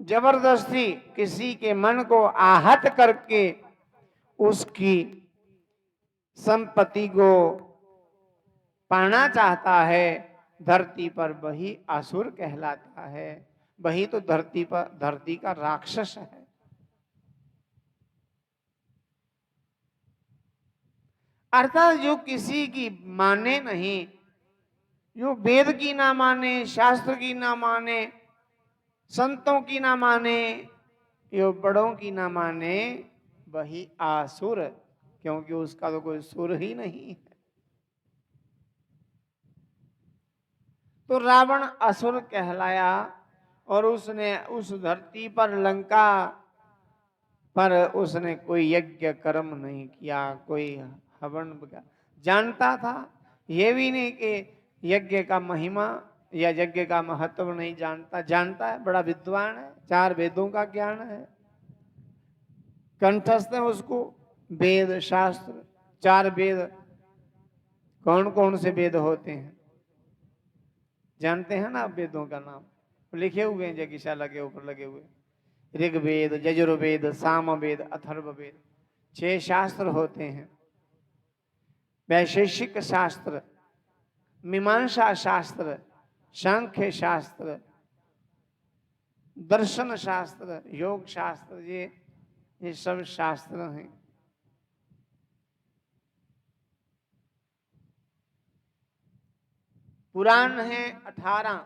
जबरदस्ती किसी के मन को आहत करके उसकी संपत्ति को पाना चाहता है, धरती पर वही असुर कहलाता है, वही तो धरती का राक्षस है। अर्थात जो किसी की माने नहीं, जो वेद की ना माने, शास्त्र की ना माने, संतों की ना माने, यो बड़ों की ना माने, वही आसुर, क्योंकि उसका तो कोई सुर ही नहीं है। तो रावण असुर कहलाया और उसने उस धरती पर लंका पर उसने कोई यज्ञ कर्म नहीं किया, कोई हवन जानता था ये भी नहीं कि यज्ञ का महिमा या यज्ञ का महत्व नहीं जानता, जानता है, बड़ा विद्वान है, 4 वेदों का ज्ञान है, कंठस्थ है उसको वेद शास्त्र। 4 वेद कौन कौन से वेद होते हैं जानते हैं ना आप? वेदों का नाम लिखे हुए हैं यज्ञशाला के ऊपर लगे हुए। ऋग्वेद, यजुर्वेद, सामवेद, अथर्ववेद, 6 शास्त्र होते हैं। वैशेषिक शास्त्र, मीमांसा शास्त्र, सांख्य शास्त्र, दर्शन शास्त्र, योग शास्त्र, ये सब शास्त्र हैं। पुराण है 18।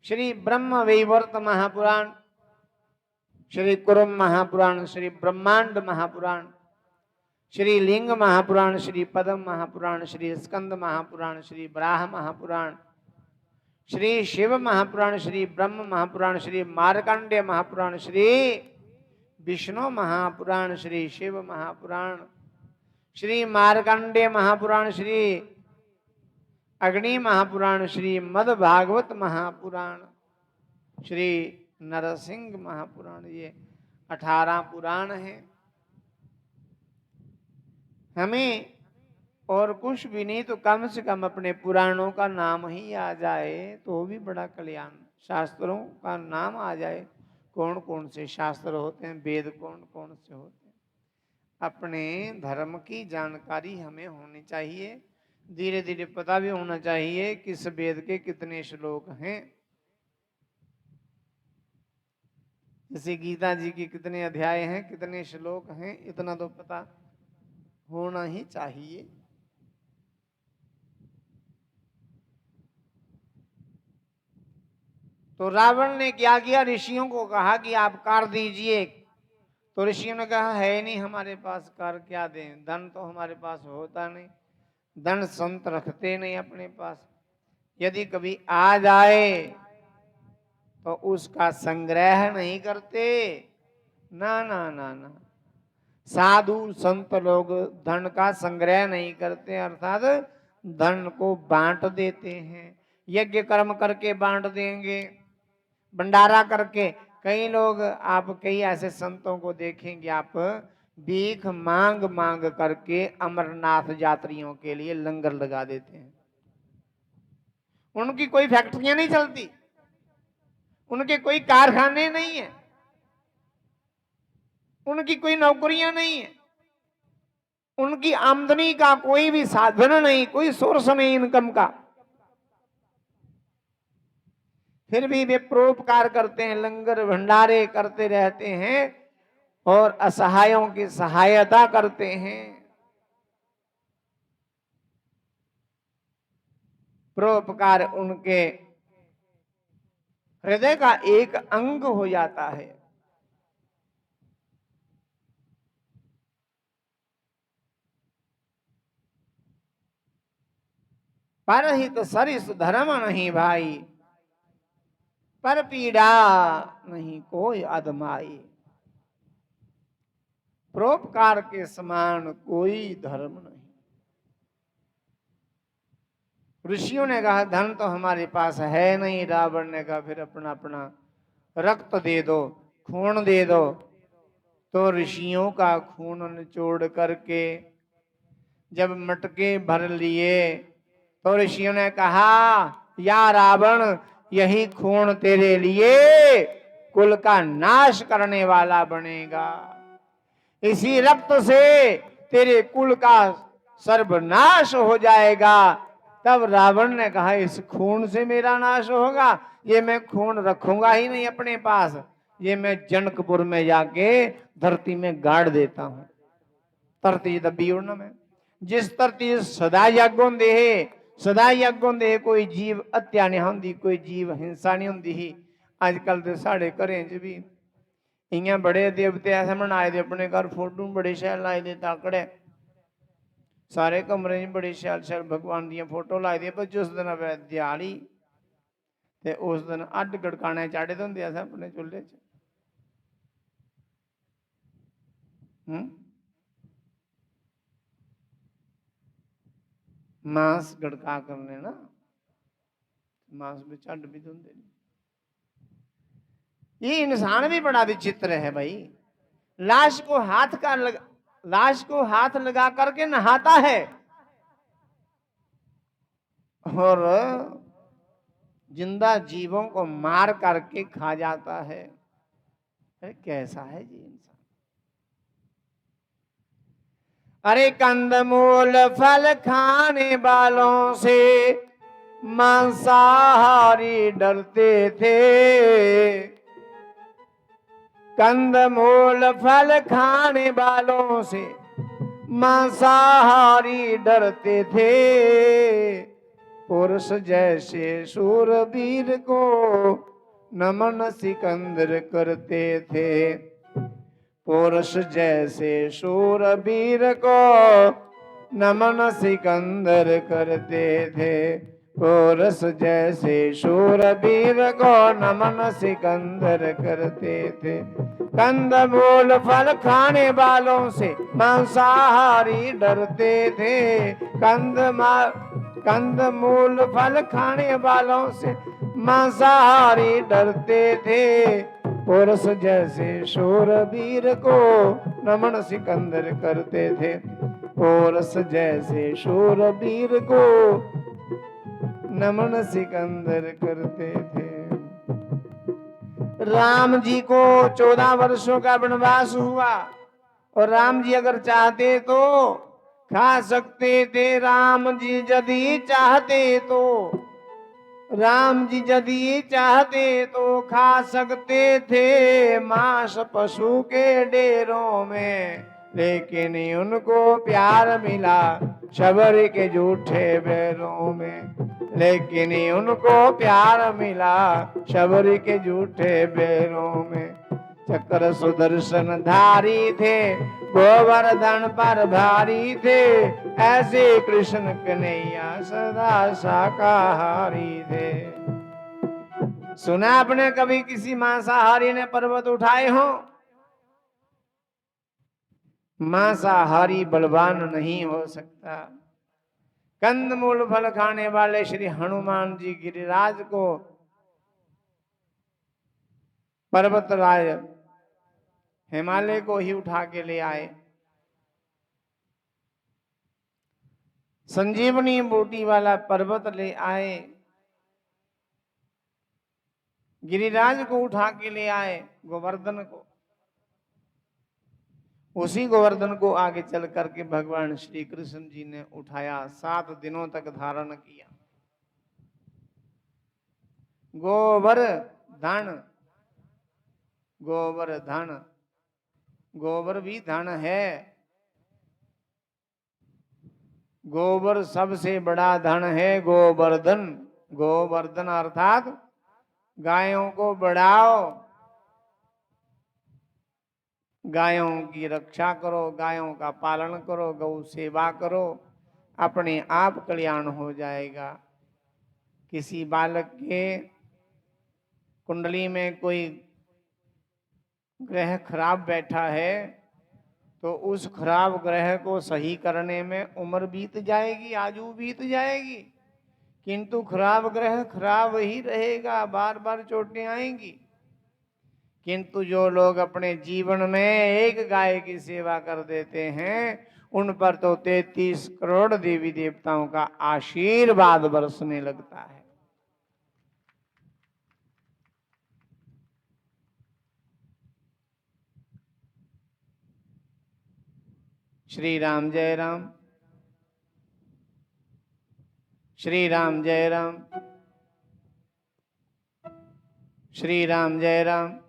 श्री ब्रह्म वैवर्त महापुराण, श्री कुरुम महापुराण, श्री ब्रह्मांड महापुराण, श्री लिंग महापुराण, श्री पद्म महापुराण, श्री स्कंद महापुराण, श्री बराह महापुराण, श्री शिव महापुराण, श्री ब्रह्म महापुराण, श्री मार्कंडेय महापुराण, श्री विष्णु महापुराण, श्री शिव महापुराण, श्री मार्कंडेय महापुराण, श्री अग्नि महापुराण, श्री मद भागवत महापुराण, श्री नरसिंह महापुराण, ये 18 पुराण हैं। हमें और कुछ भी नहीं तो कम से कम अपने पुराणों का नाम ही आ जाए तो भी बड़ा कल्याण। शास्त्रों का नाम आ जाए, कौन कौन से शास्त्र होते हैं, वेद कौन कौन से होते हैं, अपने धर्म की जानकारी हमें होनी चाहिए। धीरे धीरे पता भी होना चाहिए किस वेद के कितने श्लोक हैं, जैसे गीता जी के कितने अध्याय हैं, कितने श्लोक हैं, इतना तो पता होना ही चाहिए। तो रावण ने क्या किया, ऋषियों को कहा कि आप कार दीजिए। तो ऋषियों ने कहा है नहीं हमारे पास, कार क्या दें, धन तो हमारे पास होता नहीं, धन संत रखते नहीं अपने पास, यदि कभी आ जाए तो उसका संग्रह नहीं करते, ना ना ना ना। साधु संत लोग धन का संग्रह नहीं करते, अर्थात धन को बांट देते हैं। यज्ञ कर्म करके बांट देंगे, भंडारा करके कई लोग, आप कई ऐसे संतों को देखेंगे आप, भीख मांग मांग करके अमरनाथ यात्रियों के लिए लंगर लगा देते हैं। उनकी कोई फैक्ट्रियां नहीं चलती, उनके कोई कारखाने नहीं है, उनकी कोई नौकरियां नहीं है, उनकी आमदनी का कोई भी साधन नहीं, कोई सोर्स नहीं इनकम का, फिर भी वे परोपकार करते हैं, लंगर भंडारे करते रहते हैं और असहायों की सहायता करते हैं। परोपकार उनके हृदय का एक अंग हो जाता है। परहित सरिस धर्म नहीं भाई, पर पीड़ा नहीं कोई अदमाई। परोपकार के समान कोई धर्म नहीं। ऋषियों ने कहा धन तो हमारे पास है नहीं, रावण ने कहा फिर अपना अपना रक्त दे दो, खून दे दो। तो ऋषियों का खून निचोड़ करके जब मटके भर लिए तो ऋषियों ने कहा या रावण, यही खून तेरे लिए कुल का नाश करने वाला बनेगा, इसी रक्त से तेरे कुल का सर्वनाश हो जाएगा। तब रावण ने कहा इस खून से मेरा नाश होगा, ये मैं खून रखूंगा ही नहीं अपने पास, ये मैं जनकपुर में जाके धरती में गाड़ देता हूं। धरती दबी उड़न में जिस धरती सदा जागों दे, सदा जागों दे, कोई जीव हत्या नहीं होंदी, कोई जीव हिंसा नहीं होंदी ही। आजकल तो साढ़े घरें च भी इयां बड़े देवते ऐसे बनाए दे, अपने घर फोटो बड़े शैल लाए दे, ताकड़े सारे कमरे बड़े शैल शैल भगवान दियां फोटो लाई दी। पर जिस दिन आवे दिहाड़ी ते उस दिन अड्ड गड़काने चाढ़े होंदे असें अपने चुल्हे च। मांस गड़का करने ना, मांस में अड्ड भी धुंधे। ये इंसान भी बड़ा विचित्र है भाई। लाश को लाश को हाथ लगा करके नहाता है और जिंदा जीवों को मार करके खा जाता है। अरे कैसा है जी इंसान। अरे कंदमूल फल खाने वालों से मांसाहारी डरते थे, कंदमूल फल खाने वालों से मांसाहारी डरते थे, पुरुष जैसे शूरवीर को नमन सिकंदर करते थे, पुरुष जैसे शूरवीर को नमन सिकंदर करते थे, पुरुष जैसे शूरवीर को नमन सिकंदर करते थे। कंदमूल फल खाने वालों से मांसाहारी डरते थे, कंदमूल फल खाने वालों से मांसाहारी डरते थे, पुरुष जैसे शूरवीर को नमन सिकंदर करते थे, पुरुष जैसे शूरवीर को नमन सिकंदर करते थे। राम जी को 14 वर्षों का वनवास हुआ और राम जी अगर चाहते तो खा सकते थे, राम जी यदि चाहते तो, राम जी यदि चाहते तो खा सकते थे मांस पशु के डेरों में, लेकिन उनको प्यार मिला शबरी के झूठे बैरों में, लेकिन उनको प्यार मिला शबरी के झूठे बैरों में। चक्र सुदर्शन धारी थे, गोवर्धन पर भारी थे, ऐसे कृष्ण कन्हैया सदा शाकाहारी थे। सुना आपने कभी किसी मांसाहारी ने पर्वत उठाए हो? मांसाहारी बलवान नहीं हो सकता। कंदमूल फल खाने वाले श्री हनुमान जी गिरिराज को पर्वतराज हिमालय को ही उठा के ले आए। संजीवनी बूटी वाला पर्वत ले आए, गिरिराज को उठा के ले आए, गोवर्धन को। उसी गोवर्धन को आगे चल करके भगवान श्री कृष्ण जी ने उठाया, 7 दिनों तक धारण किया। गोवर्धन, गोवर्धन, गोबर भी धन है। गोबर सबसे बड़ा धन है, गोवर्धन। गोवर्धन अर्थात गायों को बढ़ाओ, गायों की रक्षा करो, गायों का पालन करो, गौ सेवा करो, अपने आप कल्याण हो जाएगा। किसी बालक के कुंडली में कोई ग्रह खराब बैठा है तो उस खराब ग्रह को सही करने में उम्र बीत जाएगी, आयु बीत जाएगी, किंतु खराब ग्रह खराब ही रहेगा, बार बार चोटें आएंगी। किंतु जो लोग अपने जीवन में एक गाय की सेवा कर देते हैं, उन पर तो 33 करोड़ देवी देवताओं का आशीर्वाद बरसने लगता है। श्री राम जय राम, श्री राम जय राम, श्री राम जय राम।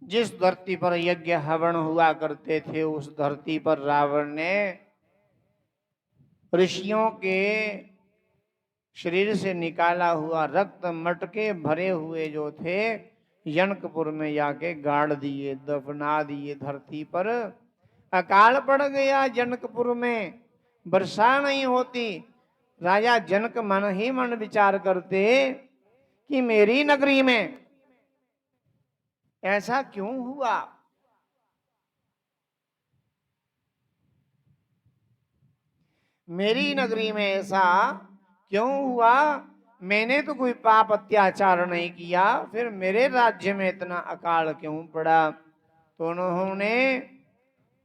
जिस धरती पर यज्ञ हवन हुआ करते थे, उस धरती पर रावण ने ऋषियों के शरीर से निकाला हुआ रक्त मटके भरे हुए जो थे, जनकपुर में जाके गाड़ दिए, दफना दिए धरती पर। अकाल पड़ गया जनकपुर में, वर्षा नहीं होती। राजा जनक मन ही मन विचार करते कि मेरी नगरी में ऐसा क्यों हुआ। मेरी नगरी में ऐसा क्यों हुआ, मैंने तो कोई पाप अत्याचार नहीं किया, फिर मेरे राज्य में इतना अकाल क्यों पड़ा। तो उन्होंने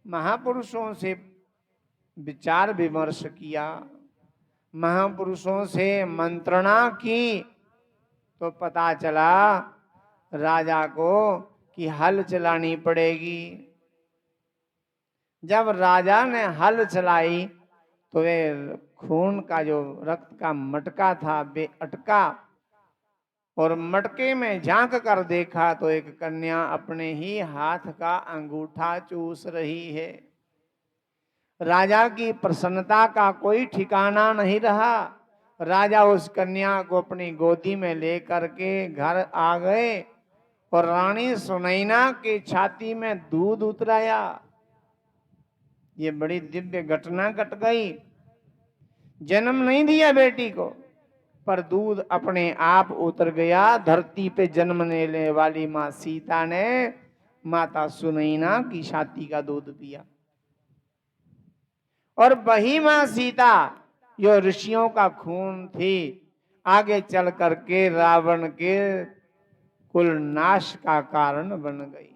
महापुरुषों से विचार विमर्श किया, महापुरुषों से मंत्रणा की, तो पता चला राजा को कि हल चलानी पड़ेगी। जब राजा ने हल चलाई तो वे खून का जो रक्त का मटका था वे अटका, और मटके में झांक कर देखा तो एक कन्या अपने ही हाथ का अंगूठा चूस रही है। राजा की प्रसन्नता का कोई ठिकाना नहीं रहा। राजा उस कन्या को अपनी गोदी में लेकर के घर आ गए और रानी सुनैना की छाती में दूध उतराया। ये बड़ी दिव्य घटना घट गई। जन्म नहीं दिया बेटी को, पर दूध अपने आप उतर गया। धरती पे जन्म लेने वाली माँ सीता ने माता सुनैना की छाती का दूध पिया, और वही माँ सीता जो ऋषियों का खून थी, आगे चल करके रावण के कुल नाश का कारण बन गई।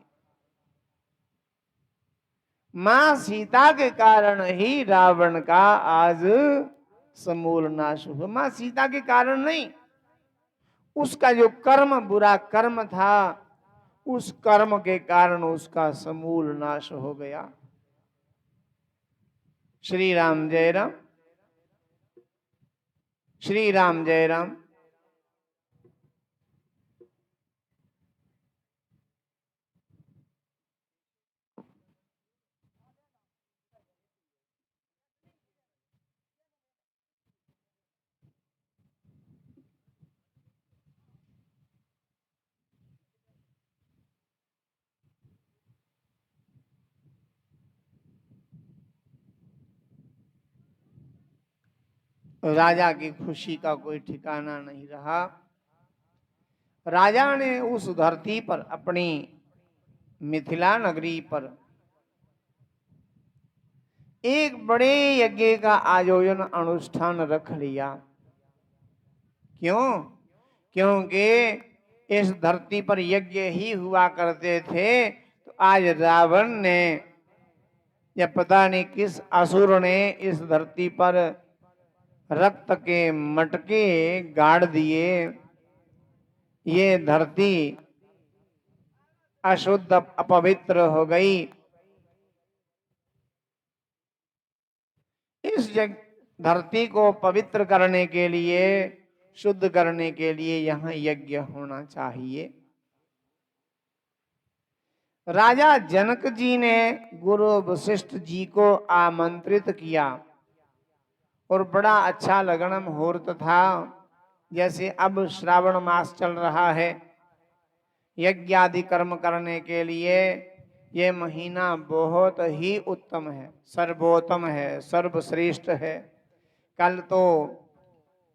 माँ सीता के कारण ही रावण का आज समूल नाश हुआ। माँ सीता के कारण नहीं, उसका जो कर्म बुरा कर्म था, उस कर्म के कारण उसका समूल नाश हो गया। श्री राम जय राम, श्री राम जय राम। राजा की खुशी का कोई ठिकाना नहीं रहा। राजा ने उस धरती पर, अपनी मिथिला नगरी पर एक बड़े यज्ञ का आयोजन अनुष्ठान रख लिया। क्यों? क्योंकि इस धरती पर यज्ञ ही हुआ करते थे। तो आज रावण ने या पता नहीं किस असुर ने इस धरती पर रक्त के मटके गाड़ दिए। ये धरती अशुद्ध अपवित्र हो गई। इस धरती को पवित्र करने के लिए, शुद्ध करने के लिए यहाँ यज्ञ होना चाहिए। राजा जनक जी ने गुरु वशिष्ठ जी को आमंत्रित किया और बड़ा अच्छा लगन मुहूर्त था। जैसे अब श्रावण मास चल रहा है, यज्ञ आदि कर्म करने के लिए ये महीना बहुत ही उत्तम है, सर्वोत्तम है, सर्वश्रेष्ठ है। कल तो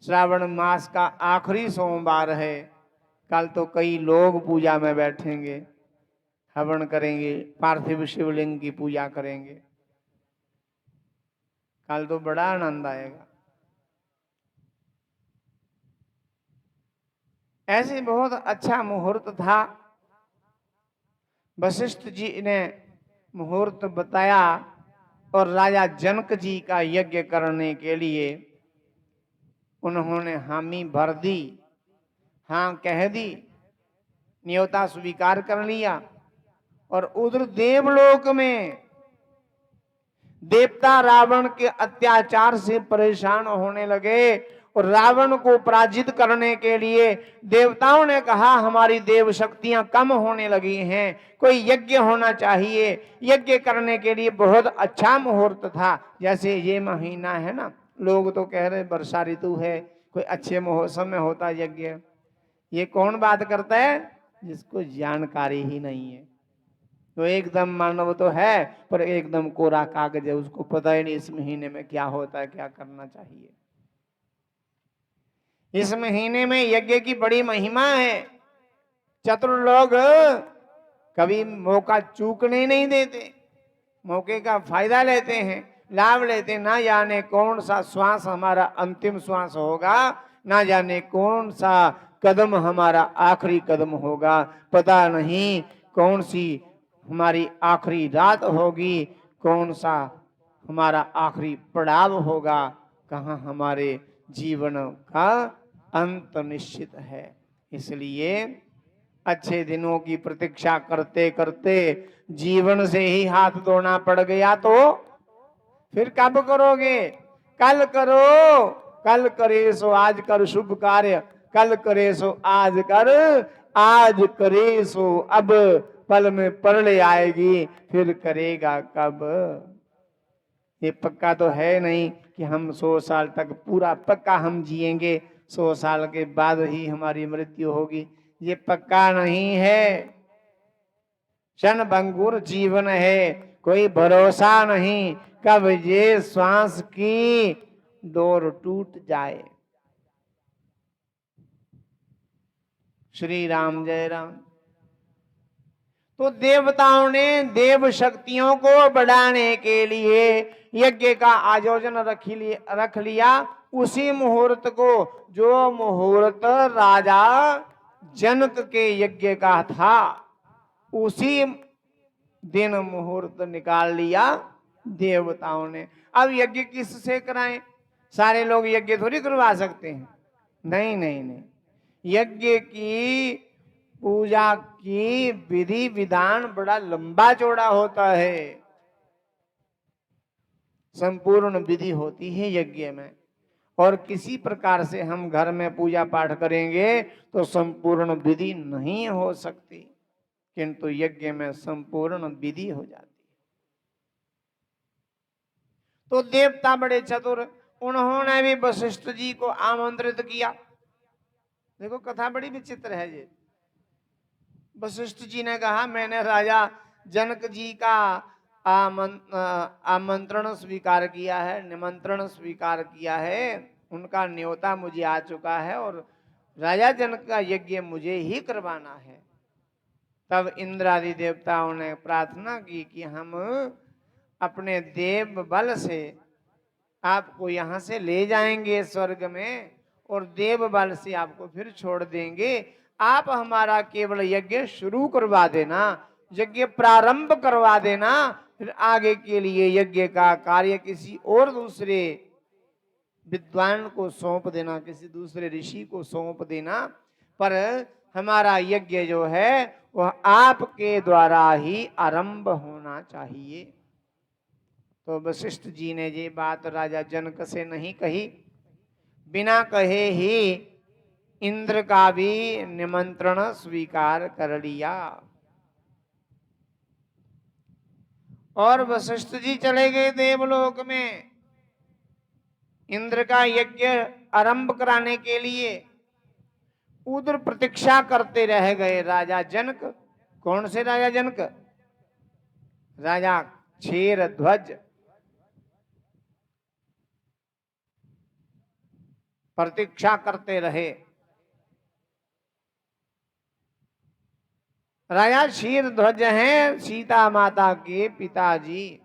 श्रावण मास का आखिरी सोमवार है। कल तो कई लोग पूजा में बैठेंगे, हवन करेंगे, पार्थिव शिवलिंग की पूजा करेंगे। कल तो बड़ा आनंद आएगा। ऐसे बहुत अच्छा मुहूर्त था। वशिष्ठ जी ने मुहूर्त बताया और राजा जनक जी का यज्ञ करने के लिए उन्होंने हामी भर दी, हाँ कह दी, न्योता स्वीकार कर लिया। और उधर देवलोक में देवता रावण के अत्याचार से परेशान होने लगे और रावण को पराजित करने के लिए देवताओं ने कहा हमारी देव शक्तियां कम होने लगी हैं, कोई यज्ञ होना चाहिए। यज्ञ करने के लिए बहुत अच्छा मुहूर्त था। जैसे ये महीना है ना, लोग तो कह रहे वर्षा ऋतु है, कोई अच्छे मौसम में होता यज्ञ। ये कौन बात करता है? जिसको जानकारी ही नहीं है। तो एकदम मानव तो है पर एकदम कोरा कागज है, उसको पता ही नहीं इस महीने में क्या होता है, क्या करना चाहिए। इस महीने में यज्ञ की बड़ी महिमा है। चतुर लोग कभी मौका चूकने नहीं देते, मौके का फायदा लेते हैं, लाभ लेते। ना जाने कौन सा श्वास हमारा अंतिम श्वास होगा, ना जाने कौन सा कदम हमारा आखिरी कदम होगा, पता नहीं कौन सी हमारी आखिरी रात होगी, कौन सा हमारा आखिरी पड़ाव होगा, कहाँ हमारे जीवन का अंत निश्चित है। इसलिए अच्छे दिनों की प्रतीक्षा करते करते जीवन से ही हाथ धोना पड़ गया तो फिर कब करोगे? कल करो, कल करे सो आज कर शुभ कार्य, कल करे सो आज कर, आज करे सो अब, पल में परले आएगी फिर करेगा कब। ये पक्का तो है नहीं कि हम 100 साल तक पूरा पक्का हम जिएंगे, 100 साल के बाद ही हमारी मृत्यु होगी, ये पक्का नहीं है। क्षण भंगुर जीवन है, कोई भरोसा नहीं कब ये श्वास की डोर टूट जाए। श्री राम, जय राम। तो देवताओं ने देव शक्तियों को बढ़ाने के लिए यज्ञ का आयोजन रख लिया। उसी मुहूर्त को, जो मुहूर्त राजा जनक के यज्ञ का था, उसी दिन मुहूर्त निकाल लिया देवताओं ने। अब यज्ञ किससे कराएं? सारे लोग यज्ञ थोड़ी करवा सकते हैं। नहीं नहीं नहीं, यज्ञ की पूजा की विधि विधान बड़ा लंबा चौड़ा होता है। संपूर्ण विधि होती है यज्ञ में। और किसी प्रकार से हम घर में पूजा पाठ करेंगे तो संपूर्ण विधि नहीं हो सकती, किंतु यज्ञ में संपूर्ण विधि हो जाती है। तो देवता बड़े चतुर, उन्होंने भी वशिष्ठ जी को आमंत्रित किया। देखो कथा बड़ी विचित्र है ये। वशिष्ठ जी ने कहा मैंने राजा जनक जी का आमंत्रण स्वीकार किया है, निमंत्रण स्वीकार किया है, उनका न्योता मुझे आ चुका है और राजा जनक का यज्ञ मुझे ही करवाना है। तब इंद्र आदि देवताओं ने प्रार्थना की कि हम अपने देव बल से आपको यहाँ से ले जाएंगे स्वर्ग में और देव बल से आपको फिर छोड़ देंगे। आप हमारा केवल यज्ञ शुरू करवा देना, यज्ञ प्रारंभ करवा देना, फिर आगे के लिए यज्ञ का कार्य किसी और दूसरे विद्वान को सौंप देना, किसी दूसरे ऋषि को सौंप देना, पर हमारा यज्ञ जो है वह आपके द्वारा ही आरंभ होना चाहिए। तो वशिष्ठ जी ने ये बात राजा जनक से नहीं कही, बिना कहे ही इंद्र का भी निमंत्रण स्वीकार कर लिया और वशिष्ठ जी चले गए देवलोक में इंद्र का यज्ञ आरंभ कराने के लिए। उधर प्रतीक्षा करते रह गए राजा जनक। कौन से राजा जनक? राजा क्षेरध्वज प्रतीक्षा करते रहे। राजा क्षीरध्वज हैं सीता माता के पिताजी।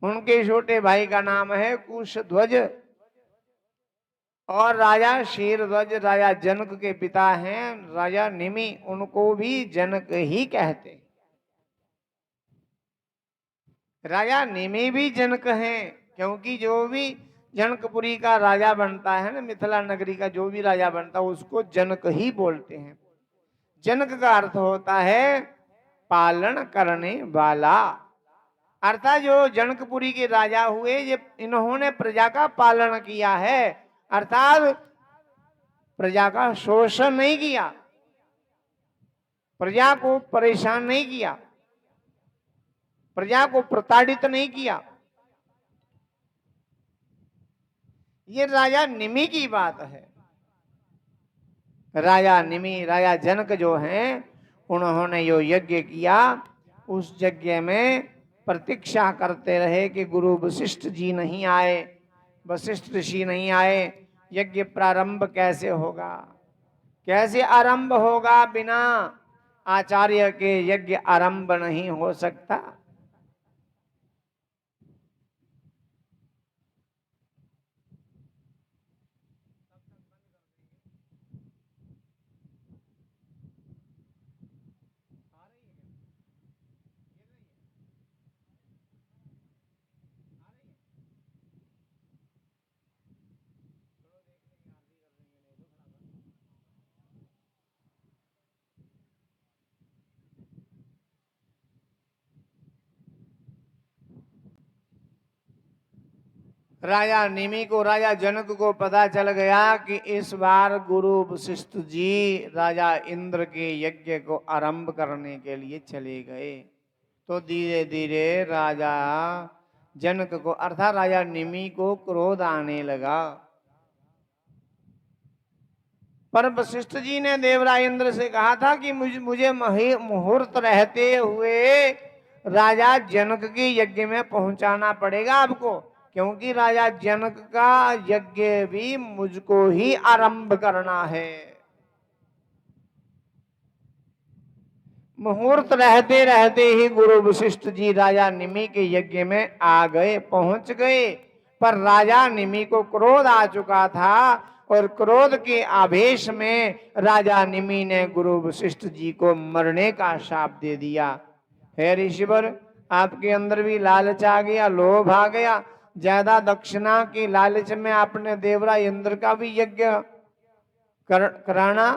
उनके छोटे भाई का नाम है कुशध्वज और राजा क्षीरध्वज राजा जनक के पिता हैं राजा निमि, उनको भी जनक ही कहते हैं। राजा निमि भी जनक हैं क्योंकि जो भी जनकपुरी का राजा बनता है ना, मिथिला नगरी का जो भी राजा बनता है उसको जनक ही बोलते हैं। जनक का अर्थ होता है पालन करने वाला, अर्थात जो जनकपुरी के राजा हुए ये इन्होंने प्रजा का पालन किया है, अर्थात प्रजा का शोषण नहीं किया, प्रजा को परेशान नहीं किया, प्रजा को प्रताड़ित नहीं किया। ये राजा निमि की बात है। राजा निमि राजा जनक जो हैं उन्होंने जो यज्ञ किया उस यज्ञ में प्रतीक्षा करते रहे कि गुरु वशिष्ठ जी नहीं आए, वशिष्ठ ऋषि नहीं आए, यज्ञ प्रारंभ कैसे होगा, कैसे आरंभ होगा, बिना आचार्य के यज्ञ आरंभ नहीं हो सकता। राजा निमि को राजा जनक को पता चल गया कि इस बार गुरु वशिष्ठ जी राजा इंद्र के यज्ञ को आरंभ करने के लिए चले गए। तो धीरे धीरे राजा जनक को अर्थात राजा निमि को क्रोध आने लगा। पर वशिष्ठ जी ने देवराज इंद्र से कहा था कि मुझे मुहूर्त रहते हुए राजा जनक के यज्ञ में पहुंचाना पड़ेगा आपको, क्योंकि राजा जनक का यज्ञ भी मुझको ही आरंभ करना है। मुहूर्त रहते रहते ही गुरु वशिष्ठ जी राजा निमि के यज्ञ में आ गए, पहुंच गए। पर राजा निमि को क्रोध आ चुका था और क्रोध के आवेश में राजा निमि ने गुरु वशिष्ठ जी को मरने का शाप दे दिया। हे ऋषिवर, आपके अंदर भी लालच आ गया, लोभ आ गया, ज्यादा दक्षिणा की लालच में आपने देवराज इंद्र का भी यज्ञ कराना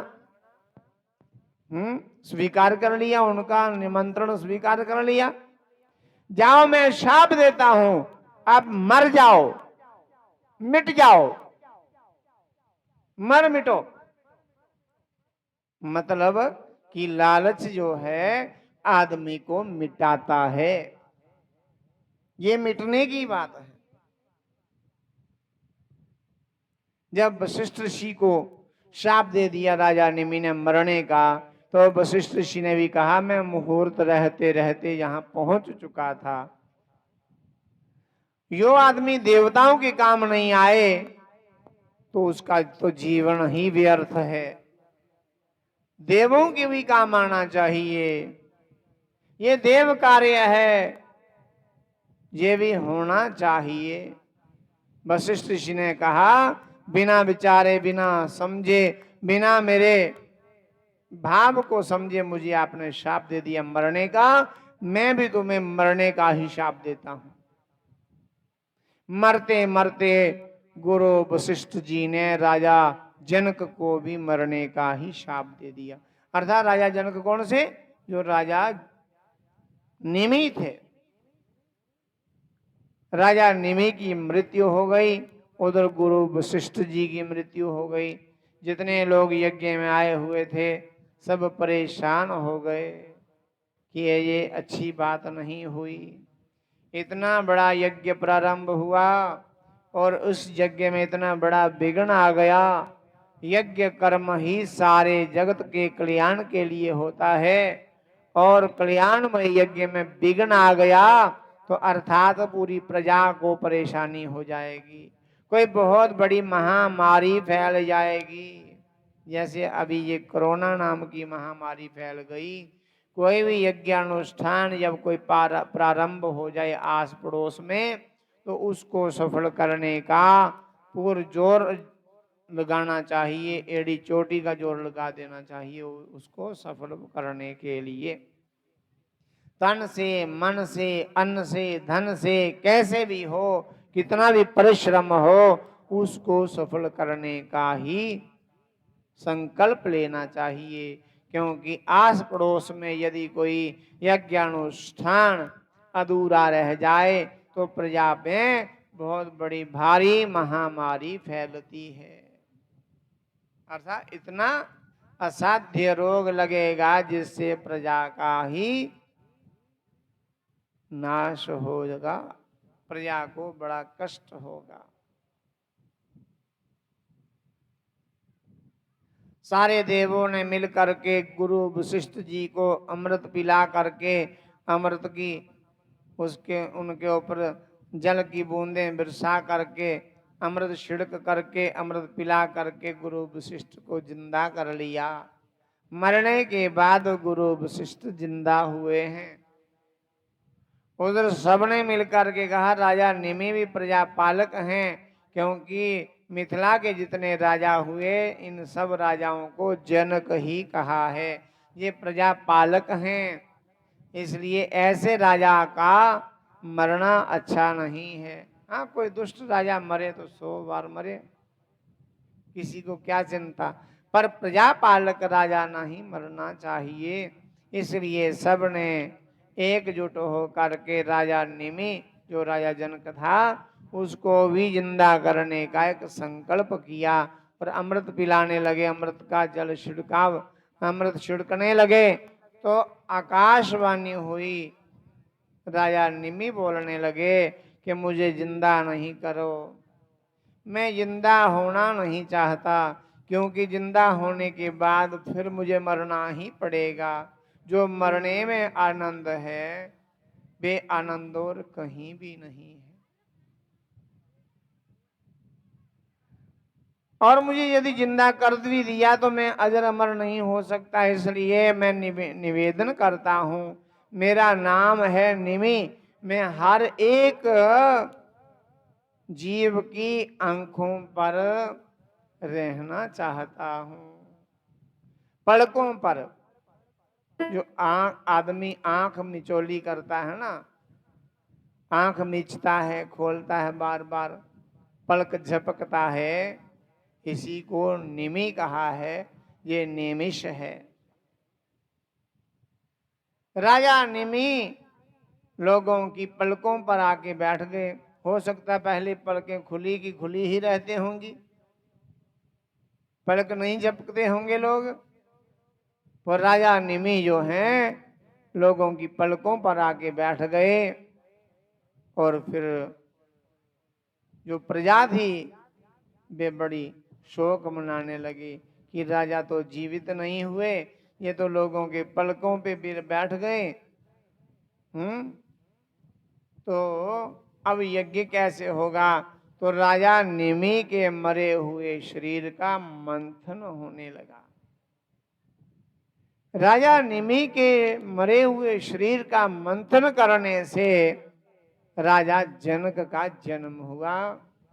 स्वीकार कर लिया, उनका निमंत्रण स्वीकार कर लिया। जाओ, मैं शाप देता हूं, आप मर जाओ, मिट जाओ, मर मिटो। मतलब कि लालच जो है आदमी को मिटाता है, ये मिटने की बात है। जब वशिष्ठ ऋषि को शाप दे दिया राजा निमि ने मरने का, तो वशिष्ठ ऋषि ने भी कहा मैं मुहूर्त रहते रहते यहां पहुंच चुका था। जो आदमी देवताओं के काम नहीं आए तो उसका तो जीवन ही व्यर्थ है। देवों के भी काम आना चाहिए, ये देव कार्य है, ये भी होना चाहिए। वशिष्ठ ऋषि ने कहा, बिना विचारे, बिना समझे, बिना मेरे भाव को समझे मुझे आपने शाप दे दिया मरने का, मैं भी तुम्हें मरने का ही शाप देता हूं। मरते मरते गुरु वशिष्ठ जी ने राजा जनक को भी मरने का ही शाप दे दिया। अर्थात राजा जनक कौन से? जो राजा निमि थे। राजा निमि की मृत्यु हो गई, उधर गुरु वशिष्ठ जी की मृत्यु हो गई। जितने लोग यज्ञ में आए हुए थे सब परेशान हो गए कि ये अच्छी बात नहीं हुई। इतना बड़ा यज्ञ प्रारंभ हुआ और उस यज्ञ में इतना बड़ा विघ्न आ गया। यज्ञ कर्म ही सारे जगत के कल्याण के लिए होता है, और कल्याणमय यज्ञ में विघ्न आ गया तो अर्थात पूरी प्रजा को परेशानी हो जाएगी, कोई बहुत बड़ी महामारी फैल जाएगी। जैसे अभी ये कोरोना नाम की महामारी फैल गई। कोई भी यज्ञ अनुष्ठान जब कोई प्रारंभ हो जाए आस पड़ोस में, तो उसको सफल करने का पूरा जोर लगाना चाहिए, एड़ी चोटी का जोर लगा देना चाहिए उसको सफल करने के लिए। तन से, मन से, अन्न से, धन से, कैसे भी हो, कितना भी परिश्रम हो, उसको सफल करने का ही संकल्प लेना चाहिए। क्योंकि आस पड़ोस में यदि कोई यज्ञानुष्ठान अधूरा रह जाए तो प्रजा में बहुत बड़ी भारी महामारी फैलती है। अर्थात इतना असाध्य रोग लगेगा जिससे प्रजा का ही नाश होगा, प्रजा को बड़ा कष्ट होगा। सारे देवों ने मिल करके गुरु वशिष्ठ जी को अमृत पिला करके, अमृत की उसके उनके ऊपर जल की बूंदें बरसा करके, अमृत छिड़क करके, अमृत पिला करके गुरु वशिष्ठ को जिंदा कर लिया। मरने के बाद गुरु वशिष्ठ जिंदा हुए हैं। उधर सबने मिलकर के कहा राजा निमि भी प्रजा पालक हैं, क्योंकि मिथिला के जितने राजा हुए इन सब राजाओं को जनक ही कहा है, ये प्रजा पालक हैं। इसलिए ऐसे राजा का मरना अच्छा नहीं है। हाँ, कोई दुष्ट राजा मरे तो 100 बार मरे, किसी को क्या चिंता, पर प्रजा पालक राजा नहीं मरना चाहिए। इसलिए सबने एकजुट होकर के राजा निमि, जो राजा जनक था, उसको भी जिंदा करने का एक संकल्प किया और अमृत पिलाने लगे। अमृत का जल छिड़काव, अमृत छिड़कने लगे तो आकाशवाणी हुई। राजा निमि बोलने लगे कि मुझे जिंदा नहीं करो, मैं जिंदा होना नहीं चाहता, क्योंकि जिंदा होने के बाद फिर मुझे मरना ही पड़ेगा। जो मरने में आनंद है वे आनंद और कहीं भी नहीं है। और मुझे यदि जिंदा कर भी दिया तो मैं अजर अमर नहीं हो सकता। इसलिए मैं निवेदन करता हूं, मेरा नाम है निमि, मैं हर एक जीव की आंखों पर रहना चाहता हूं। पलकों पर, जो आदमी आंख मिचौली करता है ना, आंख मिचता है, खोलता है, बार बार पलक झपकता है, इसी को निमि कहा है। ये निमिष है। राजा निमि लोगों की पलकों पर आके बैठ गए। हो सकता है पहले पलकें खुली की खुली ही रहते होंगी, पलक नहीं झपकते होंगे लोग। पर राजा निमि जो हैं लोगों की पलकों पर आके बैठ गए, और फिर जो प्रजा थी वे बड़ी शोक मनाने लगी कि राजा तो जीवित नहीं हुए, ये तो लोगों के पलकों पे बैठ गए। तो अब यज्ञ कैसे होगा? तो राजा निमि के मरे हुए शरीर का मंथन होने लगा। राजा निमि के मरे हुए शरीर का मंथन करने से राजा जनक का जन्म हुआ।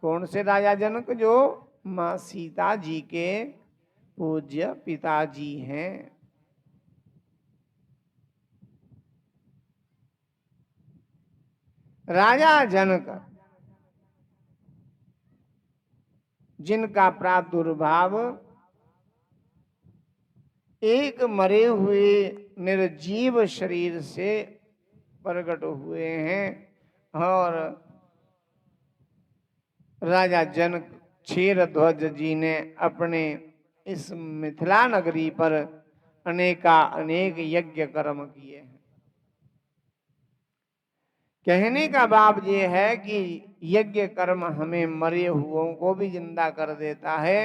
कौन से राजा जनक? जो मां सीता जी के पूज्य पिताजी हैं। राजा जनक जिनका प्रादुर्भाव एक मरे हुए निर्जीव शरीर से प्रकट हुए हैं और राजा जनक क्षीरध्वज जी ने अपने इस मिथिला नगरी पर अनेक यज्ञ कर्म किए हैं। कहने का भाव ये है कि यज्ञ कर्म हमें मरे हुओं को भी जिंदा कर देता है,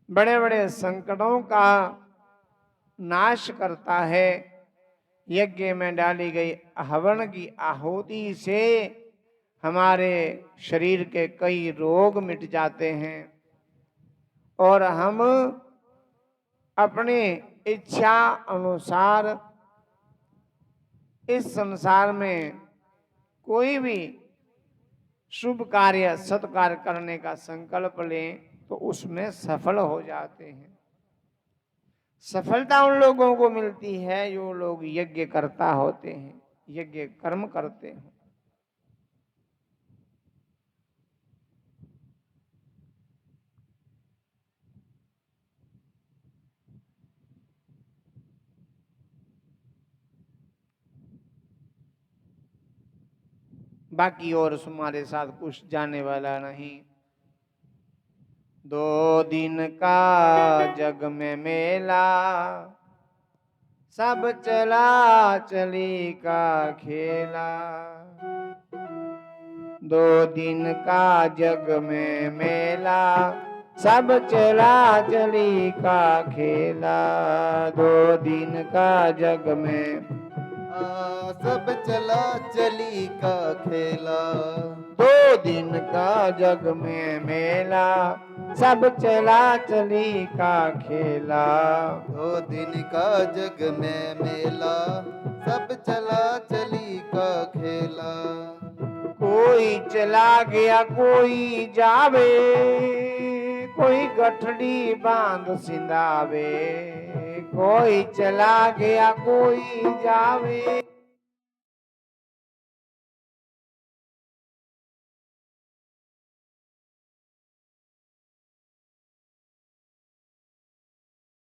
बड़े बड़े संकटों का नाश करता है। यज्ञ में डाली गई हवन की आहुति से हमारे शरीर के कई रोग मिट जाते हैं और हम अपने इच्छा अनुसार इस संसार में कोई भी शुभ कार्य सत्कार्य करने का संकल्प लें तो उसमें सफल हो जाते हैं। सफलता उन लोगों को मिलती है जो लोग यज्ञ करता होते हैं, यज्ञ कर्म करते हैं। बाकी और तुम्हारे साथ कुछ जाने वाला नहीं। 2 दिन का जग में मेला, सब चला चली का खेला। 2 दिन का जग में मेला, सब चला चली का खेला। 2 दिन का जग में सब चला चली का खेला। 2 दिन का जग में मेला, सब चला चली का खेला। 2 दिन का जग में मेला, सब चला चली का खेला। कोई चला गया कोई जावे, कोई गठड़ी बांध सिंधावे। कोई चला गया कोई जावे,